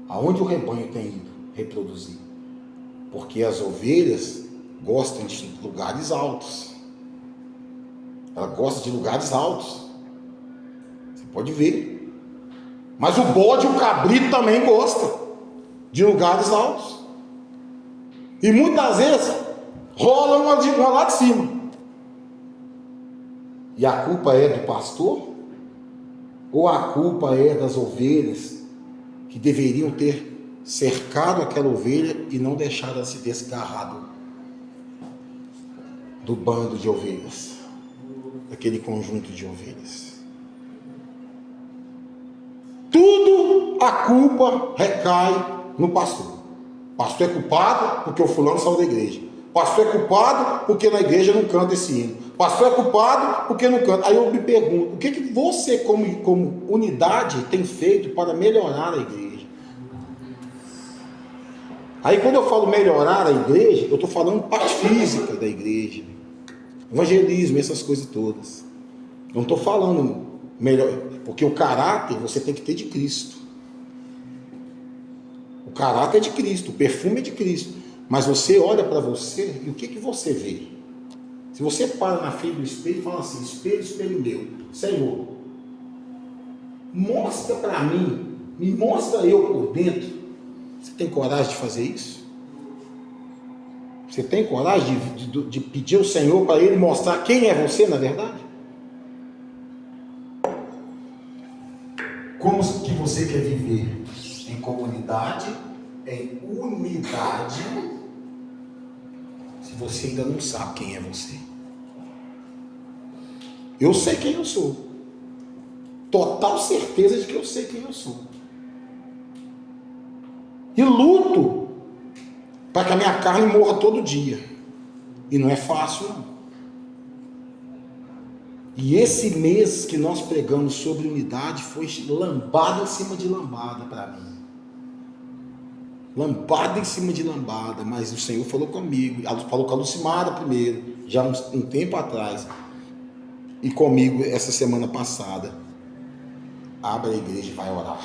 aonde o rebanho tem ido reproduzir? Porque as ovelhas gostam de lugares altos. Ela gosta de lugares altos. Você pode ver. Mas o bode e o cabrito também gostam de lugares altos. E muitas vezes rola uma lá de cima. E a culpa é do pastor? Ou a culpa é das ovelhas que deveriam ter cercado aquela ovelha e não deixado ela se desgarrar do bando de ovelhas, daquele conjunto de ovelhas? Tudo a culpa recai no pastor. O pastor é culpado porque o fulano saiu da igreja. O pastor é culpado porque na igreja não canta esse hino. O pastor é culpado porque não canta. Aí eu me pergunto, o que você como unidade tem feito para melhorar a igreja? Aí quando eu falo melhorar a igreja, eu estou falando parte física da igreja, evangelismo, essas coisas todas. Eu não estou falando melhor, porque o caráter você tem que ter de Cristo. O caráter é de Cristo, o perfume é de Cristo. Mas você olha para você e o que você vê? Se você para na frente do espelho e fala assim, espelho, espelho meu, Senhor, mostra para mim, me mostra eu por dentro. Você tem coragem de fazer isso? Você tem coragem de pedir ao Senhor para Ele mostrar quem é você na verdade? Como que você quer viver? Em comunidade, em unidade, se você ainda não sabe quem é você. Eu sei quem eu sou. Total certeza de que eu sei quem eu sou. E luto para que a minha carne morra todo dia. E não é fácil, não. E esse mês que nós pregamos sobre unidade foi lambada em cima de lambada para mim. Lambada em cima de lambada, mas o Senhor falou comigo, falou com a Lucimara primeiro, já um tempo atrás, e comigo essa semana passada. Abra a igreja e vai orar.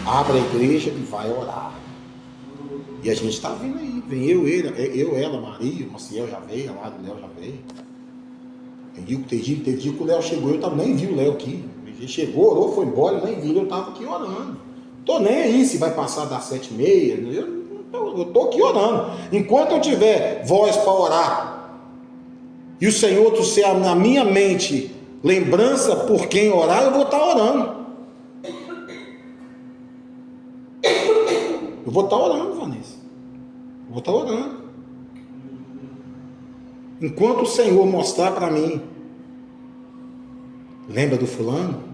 Abra a igreja e vai orar. E a gente está vindo aí, vem eu, ela, Maria, o Maciel já veio, a Léo já veio. Tem dia que o Léo chegou, eu nem vi o Léo aqui. Ele chegou, orou, foi embora, eu nem vi, eu estava aqui orando. Estou nem aí se vai passar das 7h30, eu estou aqui orando. Enquanto eu tiver voz para orar, e o Senhor trouxer na minha mente lembrança por quem orar, eu vou estar orando. Eu vou estar orando, Vanessa. Eu vou estar orando. Enquanto o Senhor mostrar para mim, lembra do fulano?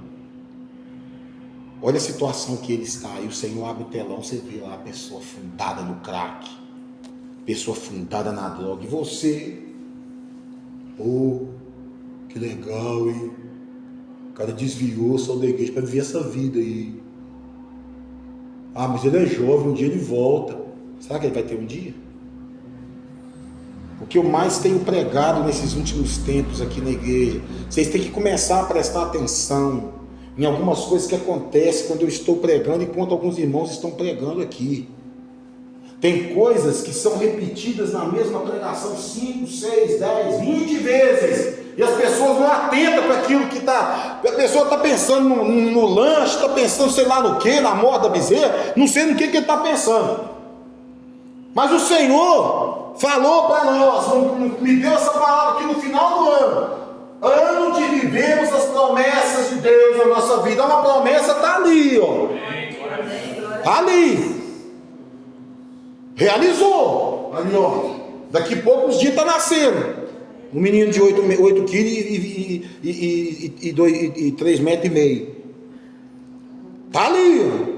Olha a situação que ele está, e o Senhor abre o telão, você vê lá a pessoa fundada no crack, pessoa fundada na droga, e você, que legal, hein? O cara desviou, saiu da igreja para viver essa vida aí. Mas ele é jovem, um dia ele volta. Será que ele vai ter um dia? O que eu mais tenho pregado nesses últimos tempos aqui na igreja, vocês têm que começar a prestar atenção em algumas coisas que acontecem quando eu estou pregando, enquanto alguns irmãos estão pregando aqui. Tem coisas que são repetidas na mesma pregação 5, 6, 10, 20 vezes, e as pessoas não atentam para aquilo que está. A pessoa está pensando no lanche, está pensando sei lá no que, na morte da bezerra, não sei no que ele está pensando. Mas o Senhor falou para nós, me deu essa palavra aqui no final do ano de vivermos as promessas de Deus na nossa vida. Uma promessa está ali, ó. Está ali. Realizou. Ali, ó. Daqui a poucos dias está nascendo. Um menino de 8 quilos e 3,5 metros. Está ali, ó.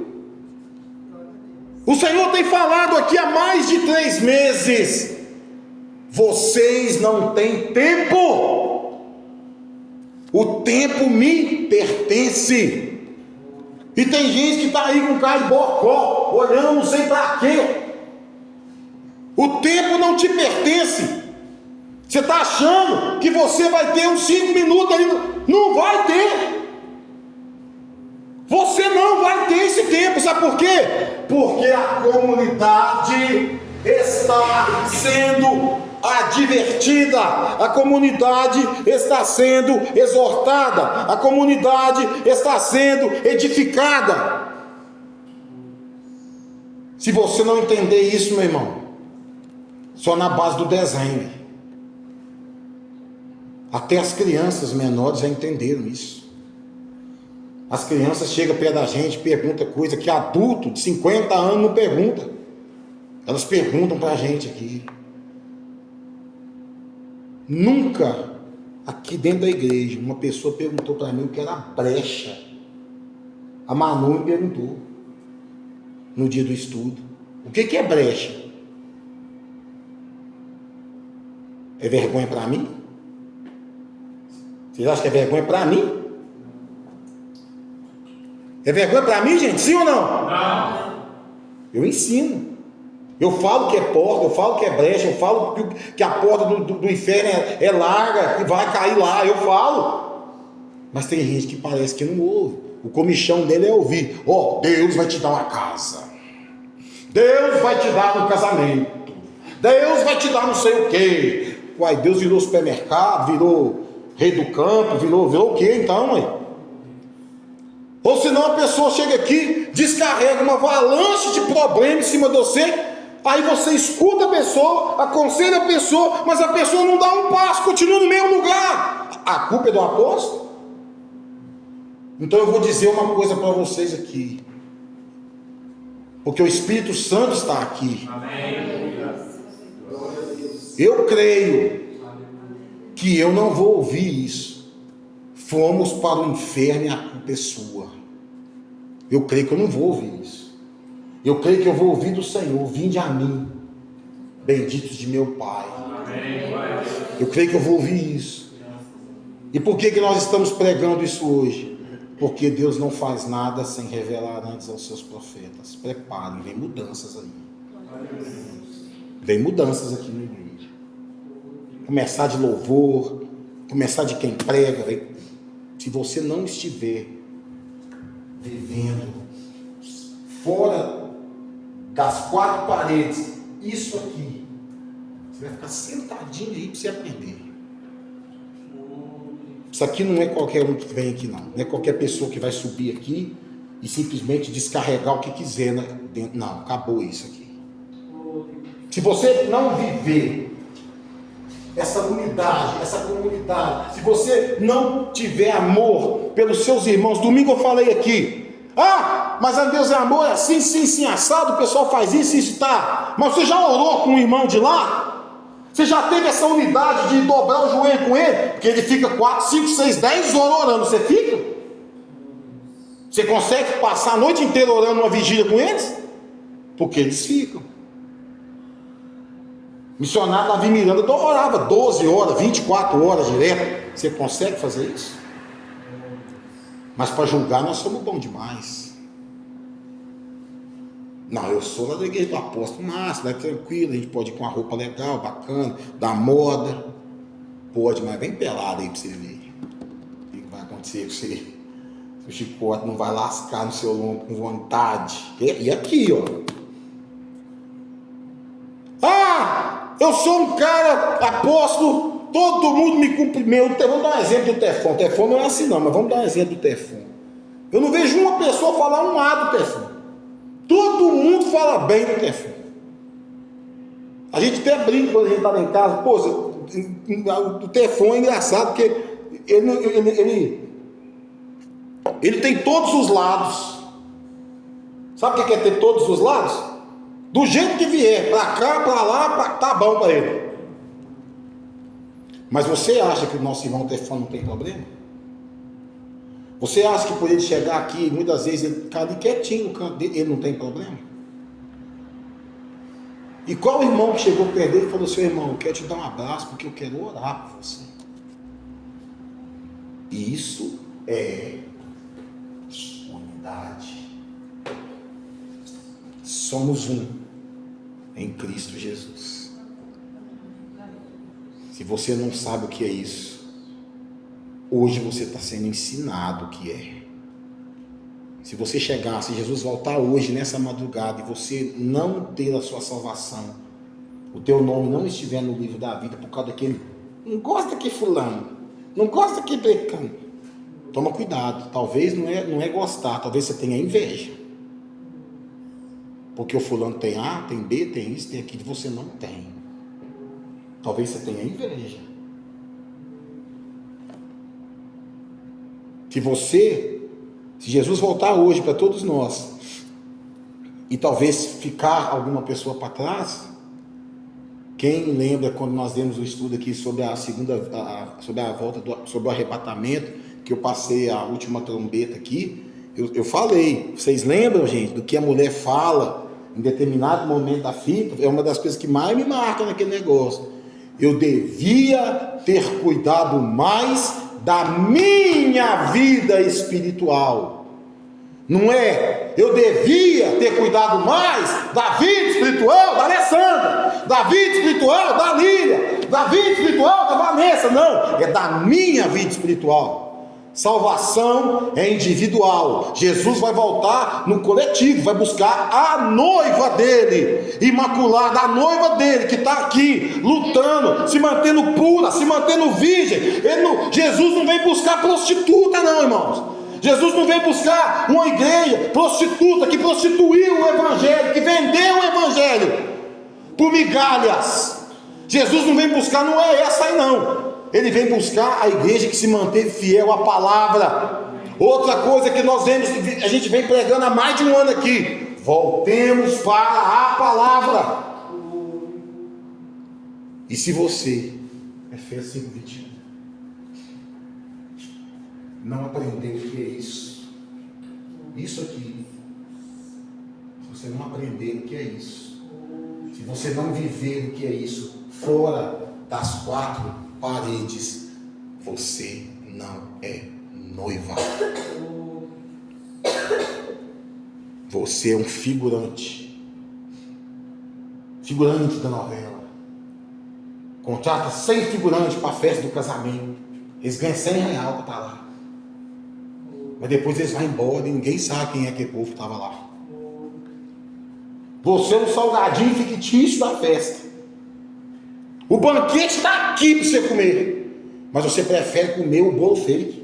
O Senhor tem falado aqui há mais de 3 meses. Vocês não têm tempo. O tempo me pertence. E tem gente que está aí com cara de bocó, olhando não sei para quê. O tempo não te pertence. Você está achando que você vai ter uns 5 minutos aí? Não vai ter. Você não vai ter esse tempo. Sabe por quê? Porque a comunidade está sendo advertida, a comunidade está sendo exortada, a comunidade está sendo edificada. Se você não entender isso, meu irmão, só na base do desenho. Até as crianças menores já entenderam isso. As crianças chegam perto da gente, perguntam coisa que adulto de 50 anos não pergunta. Elas perguntam para a gente aqui. Nunca, aqui dentro da igreja, uma pessoa perguntou para mim o que era brecha. A Manu me perguntou, no dia do estudo, o que é brecha? É vergonha para mim? Vocês acham que é vergonha para mim? É vergonha para mim, gente? Sim ou não? Não. Eu ensino. Eu falo que é porta, eu falo que é brecha, eu falo que a porta do inferno é larga, que vai cair lá, eu falo. Mas tem gente que parece que não ouve. O comichão dele é ouvir. Ó, Deus vai te dar uma casa. Deus vai te dar um casamento. Deus vai te dar não sei o quê. Uai, Deus virou supermercado, virou rei do campo, virou o quê então, mãe? Ou senão a pessoa chega aqui, descarrega uma avalanche de problemas em cima de você, aí você escuta a pessoa, aconselha a pessoa, mas a pessoa não dá um passo, continua no mesmo lugar. A culpa é do apóstolo? Então eu vou dizer uma coisa para vocês aqui, porque o Espírito Santo está aqui. Amém. Eu creio que eu não vou ouvir isso. Fomos para o inferno e a culpa é sua. Eu creio que eu não vou ouvir isso. Eu creio que eu vou ouvir do Senhor: vinde a mim, benditos de meu Pai. Eu creio que eu vou ouvir isso. E por que nós estamos pregando isso hoje? Porque Deus não faz nada sem revelar antes aos seus profetas. Preparem, vem mudanças aí. Vem mudanças aqui na igreja. Começar de louvor, começar de quem prega, vem. Se você não estiver vivendo fora das 4 paredes, isso aqui, você vai ficar sentadinho aí para você aprender. Isso aqui não é qualquer um que vem aqui não. Não é qualquer pessoa que vai subir aqui e simplesmente descarregar o que quiser dentro. Não, acabou isso aqui. Se você não viver essa unidade, essa comunidade, se você não tiver amor pelos seus irmãos, domingo eu falei aqui, mas a Deus é amor, é assim, sim, sim, assado, o pessoal faz isso, tá, mas você já orou com um irmão de lá? Você já teve essa unidade de dobrar o joelho com ele? Porque ele fica 4, 5, 6, 10 horas orando, você fica? Você consegue passar a noite inteira orando uma vigília com eles? Porque eles ficam. Missionário Davi Miranda orava 12 horas, 24 horas direto. Você consegue fazer isso? Mas para julgar nós somos bons demais. Não, eu sou lá da igreja do apóstolo Márcio, é tranquilo, a gente pode ir com uma roupa legal, bacana, da moda. Pode, mas vem pelado aí para você ver o que vai acontecer com você. O chicote não vai lascar no seu lombo com vontade. E aqui, ó. Eu sou um cara apóstolo, todo mundo me cumprimenta. Vamos dar um exemplo do Tefon. O Tefon não é assim não, mas vamos dar um exemplo do Tefon. Eu não vejo uma pessoa falar um A do Tefon. Todo mundo fala bem do Tefon. A gente até brinca quando a gente está lá em casa. Pô, o Tefon é engraçado porque ele tem todos os lados. Sabe o que é ter todos os lados? Do jeito que vier, para cá, para lá, tá bom para ele. Mas você acha que o nosso irmão Tefão não tem problema? Você acha que por ele chegar aqui, muitas vezes ele ficar ali quietinho no canto dele, ele não tem problema? E qual irmão que chegou perto dele e falou: seu irmão, eu quero te dar um abraço porque eu quero orar por você? E isso é unidade. Somos um em Cristo Jesus. Se você não sabe o que é isso, hoje você está sendo ensinado o que é. Se você chegar, se Jesus voltar hoje nessa madrugada e você não ter a sua salvação, o teu nome não estiver no livro da vida por causa daquele, não gosta que fulano, não gosta que pecando, toma cuidado. Talvez não é gostar, talvez você tenha inveja, porque o fulano tem A, tem B, tem isso, tem aquilo, você não tem. Talvez você tenha inveja. Se Jesus voltar hoje para todos nós, e talvez ficar alguma pessoa para trás, quem lembra quando nós demos o estudo aqui sobre sobre a volta, sobre o arrebatamento, que eu passei a última trombeta aqui, eu falei, vocês lembram, gente, do que a mulher fala em determinado momento da fita? É uma das coisas que mais me marca naquele negócio. Eu devia ter cuidado mais da minha vida espiritual. Não é? Eu devia ter cuidado mais da vida espiritual da Alessandra, da vida espiritual da Lília, da vida espiritual da Vanessa. Não, é da minha vida espiritual. Salvação é individual. Jesus vai voltar no coletivo, vai buscar a noiva dele, imaculada, a noiva dele que está aqui lutando, se mantendo pura, se mantendo virgem. Jesus não vem buscar prostituta, não, irmãos. Jesus não vem buscar uma igreja prostituta que prostituiu o evangelho, que vendeu o evangelho por migalhas. Jesus não vem buscar, não é essa aí não. Ele vem buscar a igreja que se manteve fiel à palavra. Outra coisa que nós vemos, a gente vem pregando há mais de um ano aqui: voltemos para a palavra. E se você, Efésios 5:21, não aprendeu o que é isso aqui, se você não aprender o que é isso, se você não viver o que é isso fora das quatro paredes, você não é noiva. Você é um figurante da novela. Contrata 100 figurantes para a festa do casamento, eles ganham R$100 para estar lá, mas depois eles vão embora e ninguém sabe quem é aquele povo que estava lá. Você é um salgadinho fictício da festa. O banquete está aqui para você comer, mas você prefere comer o bolo fake.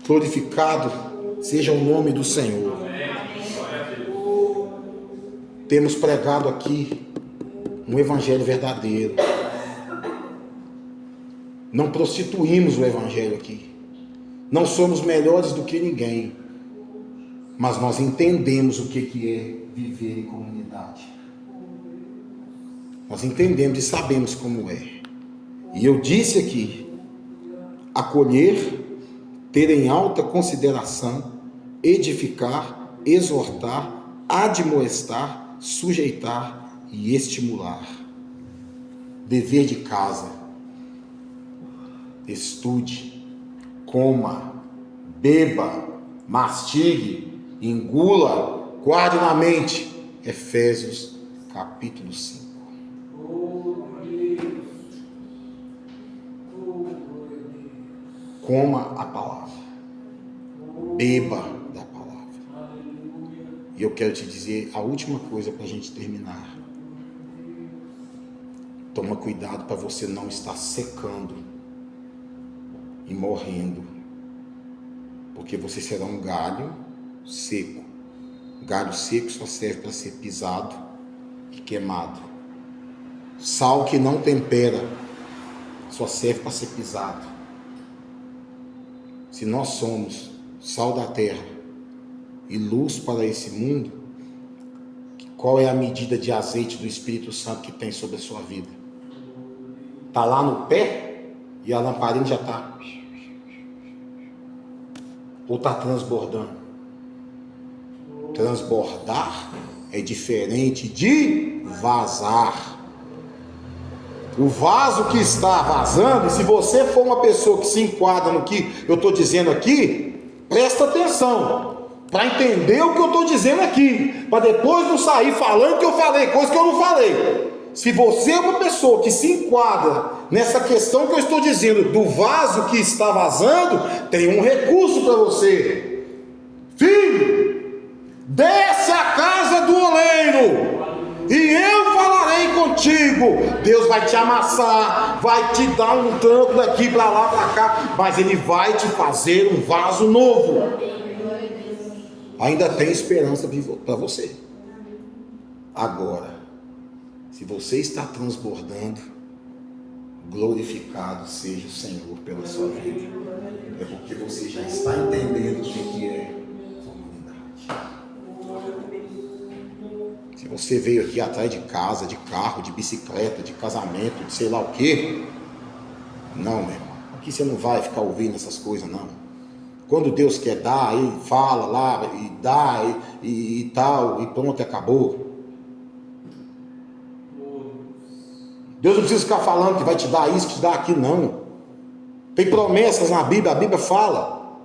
Glorificado seja o nome do Senhor. Temos pregado aqui um evangelho verdadeiro. Não prostituímos o evangelho aqui. Não somos melhores do que ninguém, mas nós entendemos o que é viver em comunidade. Nós entendemos e sabemos como é. E eu disse aqui: acolher, ter em alta consideração, edificar, exortar, admoestar, sujeitar e estimular. Dever de casa: estude, coma, beba, mastigue, engula, guarde na mente. Efésios capítulo 5. Coma a palavra, beba da palavra. E eu quero te dizer a última coisa para a gente terminar. Toma cuidado para você não estar secando e morrendo, porque você será um galho seco. Galho seco só serve para ser pisado e queimado. Sal que não tempera só serve para ser pisado. Se nós somos sal da terra e luz para esse mundo, Qual é a medida de azeite do Espírito Santo que tem sobre a sua vida? Está lá no pé e a lamparina já está. Ou está transbordando? Transbordar é diferente de vazar. O vaso que está vazando, e se você for uma pessoa que se enquadra no que eu estou dizendo aqui, presta atenção, para entender o que eu estou dizendo aqui, para depois não sair falando que eu falei, coisa que eu não falei. Se você é uma pessoa que se enquadra nessa questão que eu estou dizendo, do vaso que está vazando, tem um recurso para você. Filho, desce à casa do oleiro, e eu falarei contigo. Deus vai te amassar, vai te dar um tranco daqui para lá, para cá, mas Ele vai te fazer um vaso novo. Ainda tem esperança para você. Agora, se você está transbordando, glorificado seja o Senhor pela sua vida. É porque você já está entendendo o que é comunidade. Se você veio aqui atrás de casa, de carro, de bicicleta, de casamento, de sei lá o quê, não, meu irmão. Aqui você não vai ficar ouvindo essas coisas, não. Quando Deus quer dar, Ele fala lá, e dá, e tal, e pronto, acabou. Deus não precisa ficar falando que vai te dar isso, que te dá aquilo, não. Tem promessas na Bíblia, a Bíblia fala.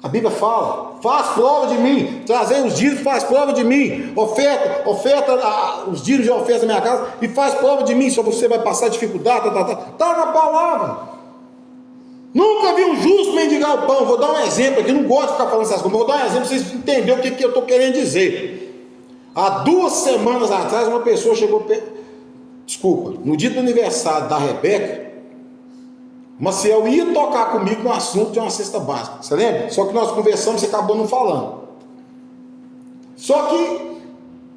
A Bíblia fala, faz prova de mim, trazer os dízimos, faz prova de mim, oferta os dízimos de oferta na minha casa e faz prova de mim, só você vai passar dificuldade, tá na palavra. Nunca vi um justo mendigar o pão. Vou dar um exemplo aqui, não gosto de ficar falando essas coisas, mas vou dar um exemplo para vocês entenderem o que eu estou querendo dizer. Há 2 semanas atrás, uma pessoa chegou, no dia do aniversário da Rebeca, Maciel ia tocar comigo no assunto de uma cesta básica, você lembra? Só que nós conversamos e você acabou não falando. Só que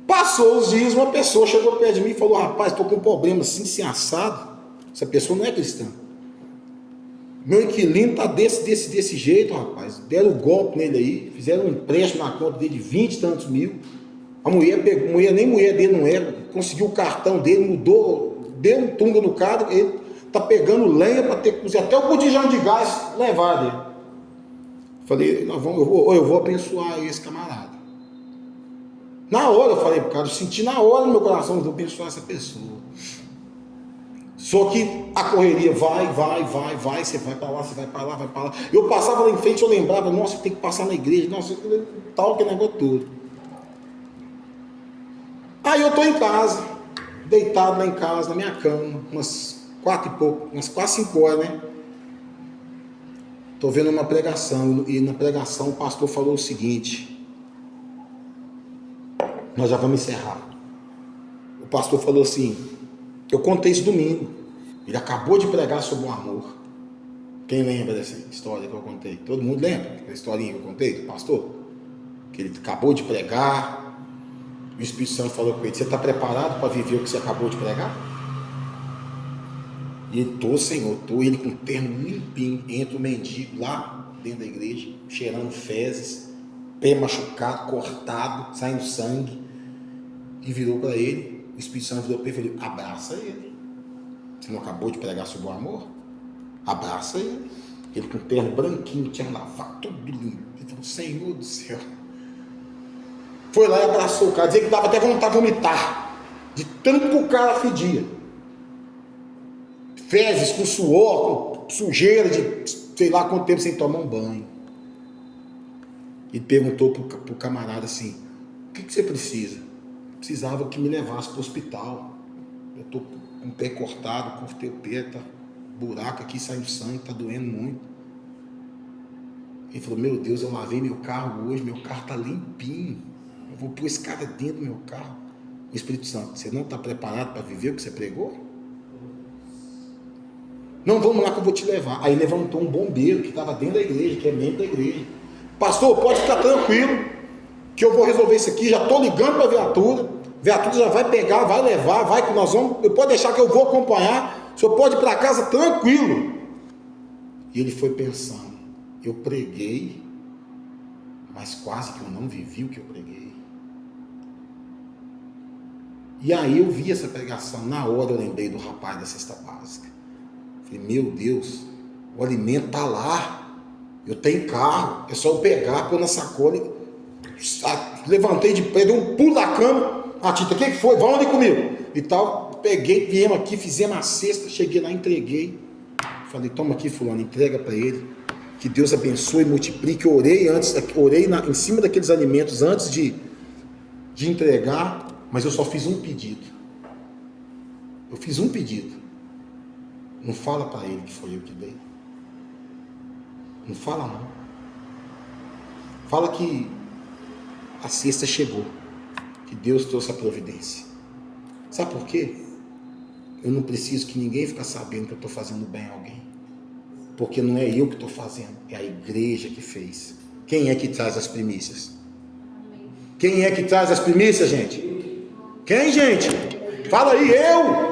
passou os dias, uma pessoa chegou perto de mim e falou: rapaz, estou com um problema assim assado. Essa pessoa não é cristã. Meu inquilino está desse jeito, rapaz. Deram um golpe nele aí, fizeram um empréstimo na conta dele de 20 e tantos mil. A mulher pegou, nem mulher dele não era, conseguiu o cartão dele, mudou, deu um tunga no cara, ele está pegando lenha para ter que cozinhar até o botijão de gás levar dele. Falei, eu vou abençoar esse camarada. Na hora eu falei pro cara, eu senti na hora no meu coração, eu vou abençoar essa pessoa. Só que a correria vai, você vai para lá, você vai para lá. Eu passava lá em frente, eu lembrava, nossa, tem que passar na igreja, nossa, tal, que negócio todo. Aí eu estou em casa, deitado lá em casa, na minha cama, umas 4 e pouco, umas quase 5 horas, né? Estou vendo uma pregação, e na pregação o pastor falou o seguinte: nós já vamos encerrar. O pastor falou assim, eu contei isso domingo, ele acabou de pregar sobre o amor. Quem lembra dessa história que eu contei? Todo mundo lembra da historinha que eu contei do pastor? Que ele acabou de pregar, o Espírito Santo falou com ele: você está preparado para viver o que você acabou de pregar? E ele: tô, Senhor, tô. Ele com o terno limpinho, entra o mendigo lá dentro da igreja, cheirando fezes, pé machucado, cortado, saindo sangue, e virou para ele. O Espírito Santo virou para ele e falou: abraça ele. Você não acabou de pregar sobre o amor? Abraça ele. Ele com o terno branquinho, tinha lavado tudo limpo. Ele falou: Senhor do céu. Foi lá e abraçou o cara, dizia que dava até vontade de vomitar, de tanto que o cara fedia. Fezes, com suor, com sujeira de sei lá quanto tempo sem tomar um banho. Ele perguntou pro camarada assim: o que você precisa? Precisava que me levasse para o hospital. Eu estou com o pé cortado, cortei o pé, tá buraco aqui, saindo sangue, tá doendo muito. Ele falou: meu Deus, eu lavei meu carro hoje, meu carro tá limpinho. Eu vou pôr esse cara dentro do meu carro. O Espírito Santo: você não está preparado para viver o que você pregou? Não, vamos lá que eu vou te levar. Aí levantou um bombeiro que estava dentro da igreja, que é membro da igreja. Pastor, pode ficar tranquilo, que eu vou resolver isso aqui. Já estou ligando para a viatura já vai pegar, vai levar, vai que nós vamos. Pode deixar que eu vou acompanhar. O senhor pode ir para casa tranquilo. E ele foi pensando: eu preguei, mas quase que eu não vivi o que eu preguei. E aí eu vi essa pregação, na hora eu lembrei do rapaz da cesta básica. Falei, meu Deus, o alimento está lá, eu tenho carro, é só eu pegar, pôr na sacola. Levantei de pé, dei um pulo da cama. A Tita, o que foi? Vão ali comigo. E tal, peguei, viemos aqui, fizemos a cesta, cheguei lá, entreguei. Falei, toma aqui, fulano, entrega para ele. Que Deus abençoe e multiplique. Eu orei antes, em cima daqueles alimentos antes de entregar, mas eu só fiz um pedido. Eu fiz um pedido. Não fala para ele que foi eu que dei. Não fala não. Fala que a cesta chegou, que Deus trouxe a providência. Sabe por quê? Eu não preciso que ninguém fique sabendo que eu estou fazendo bem a alguém. Porque não é eu que estou fazendo, é a igreja que fez. Quem é que traz as primícias? Quem é que traz as primícias, gente? Quem, gente? Fala aí, eu.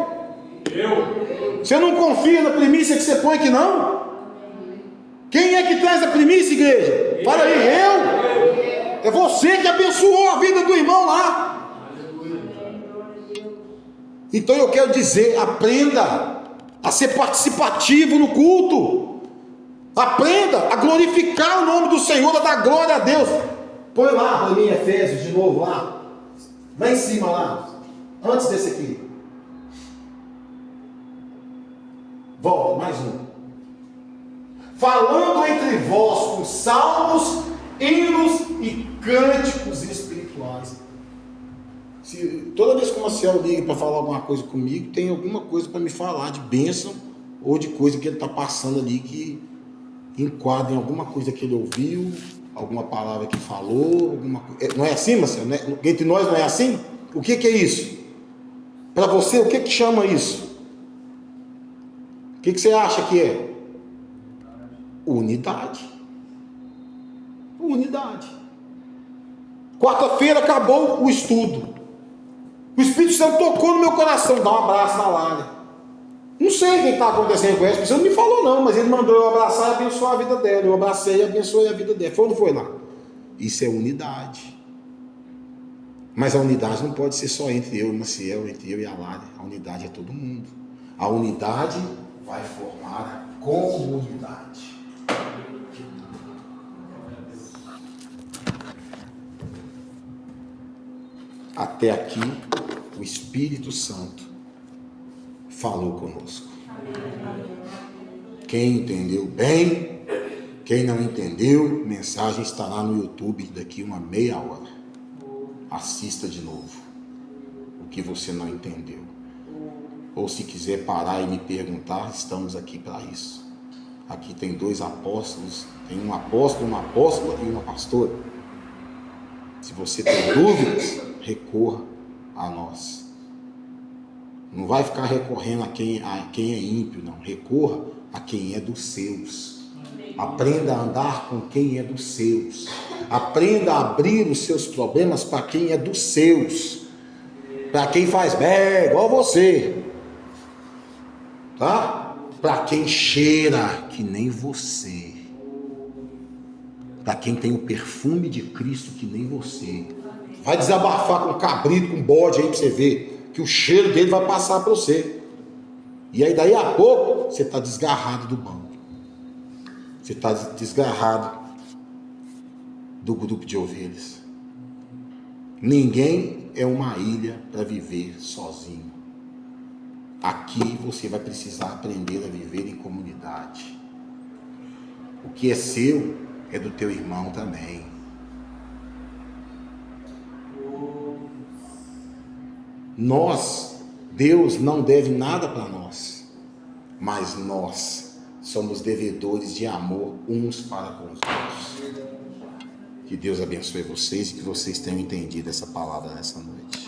Você não confia na primícia que você põe aqui, não? Quem é que traz a primícia, igreja? Fala aí, eu. É você que abençoou a vida do irmão lá. Então eu quero dizer, aprenda a ser participativo no culto. Aprenda a glorificar o nome do Senhor, a dar glória a Deus. Põe lá para mim Efésios de novo lá. Lá em cima lá. Antes desse aqui. Volta, mais um. Falando entre vós com salmos, hinos e cânticos espirituais. Toda vez que o Marcelo liga para falar alguma coisa comigo, tem alguma coisa para me falar de bênção ou de coisa que ele está passando ali que enquadra em alguma coisa que ele ouviu, alguma palavra que falou, alguma coisa. Não é assim, Marcelo? Entre nós não é assim? O que é isso? Para você, o que chama isso? O que você acha que é? Unidade. Unidade. Quarta-feira acabou o estudo. O Espírito Santo tocou no meu coração. Dá um abraço na Lara. Não sei o que está acontecendo com ela. O Espírito Santo não me falou não, mas ele mandou eu abraçar e abençoar a vida dela. Eu abracei e abençoei a vida dela. Foi ou não foi lá? Isso é unidade. Mas a unidade não pode ser só entre eu e o Maciel, entre eu e a Lara. A unidade é todo mundo. A unidade vai formar a comunidade. Até aqui, o Espírito Santo falou conosco. Quem entendeu bem, quem não entendeu, mensagem estará no YouTube daqui uma meia hora. Assista de novo o que você não entendeu. Ou se quiser parar e me perguntar, estamos aqui para isso. Aqui tem 2 apóstolos, tem um apóstolo, uma apóstola e uma pastora. Se você tem dúvidas, recorra a nós. Não vai ficar recorrendo a quem é ímpio, não. Recorra a quem é dos seus. Aprenda a andar com quem é dos seus. Aprenda a abrir os seus problemas para quem é dos seus. Para quem faz bem, igual você. Tá? Para quem cheira que nem você. Para quem tem o perfume de Cristo que nem você. Vai desabafar com cabrito, com bode aí para você ver que o cheiro dele vai passar para você. E aí daí a pouco você está desgarrado do banco. Você está desgarrado do grupo de ovelhas. Ninguém é uma ilha para viver sozinho. Aqui você vai precisar aprender a viver em comunidade. O que é seu é do teu irmão também. Deus não deve nada para nós, mas nós somos devedores de amor uns para com os outros. Que Deus abençoe vocês e que vocês tenham entendido essa palavra nessa noite.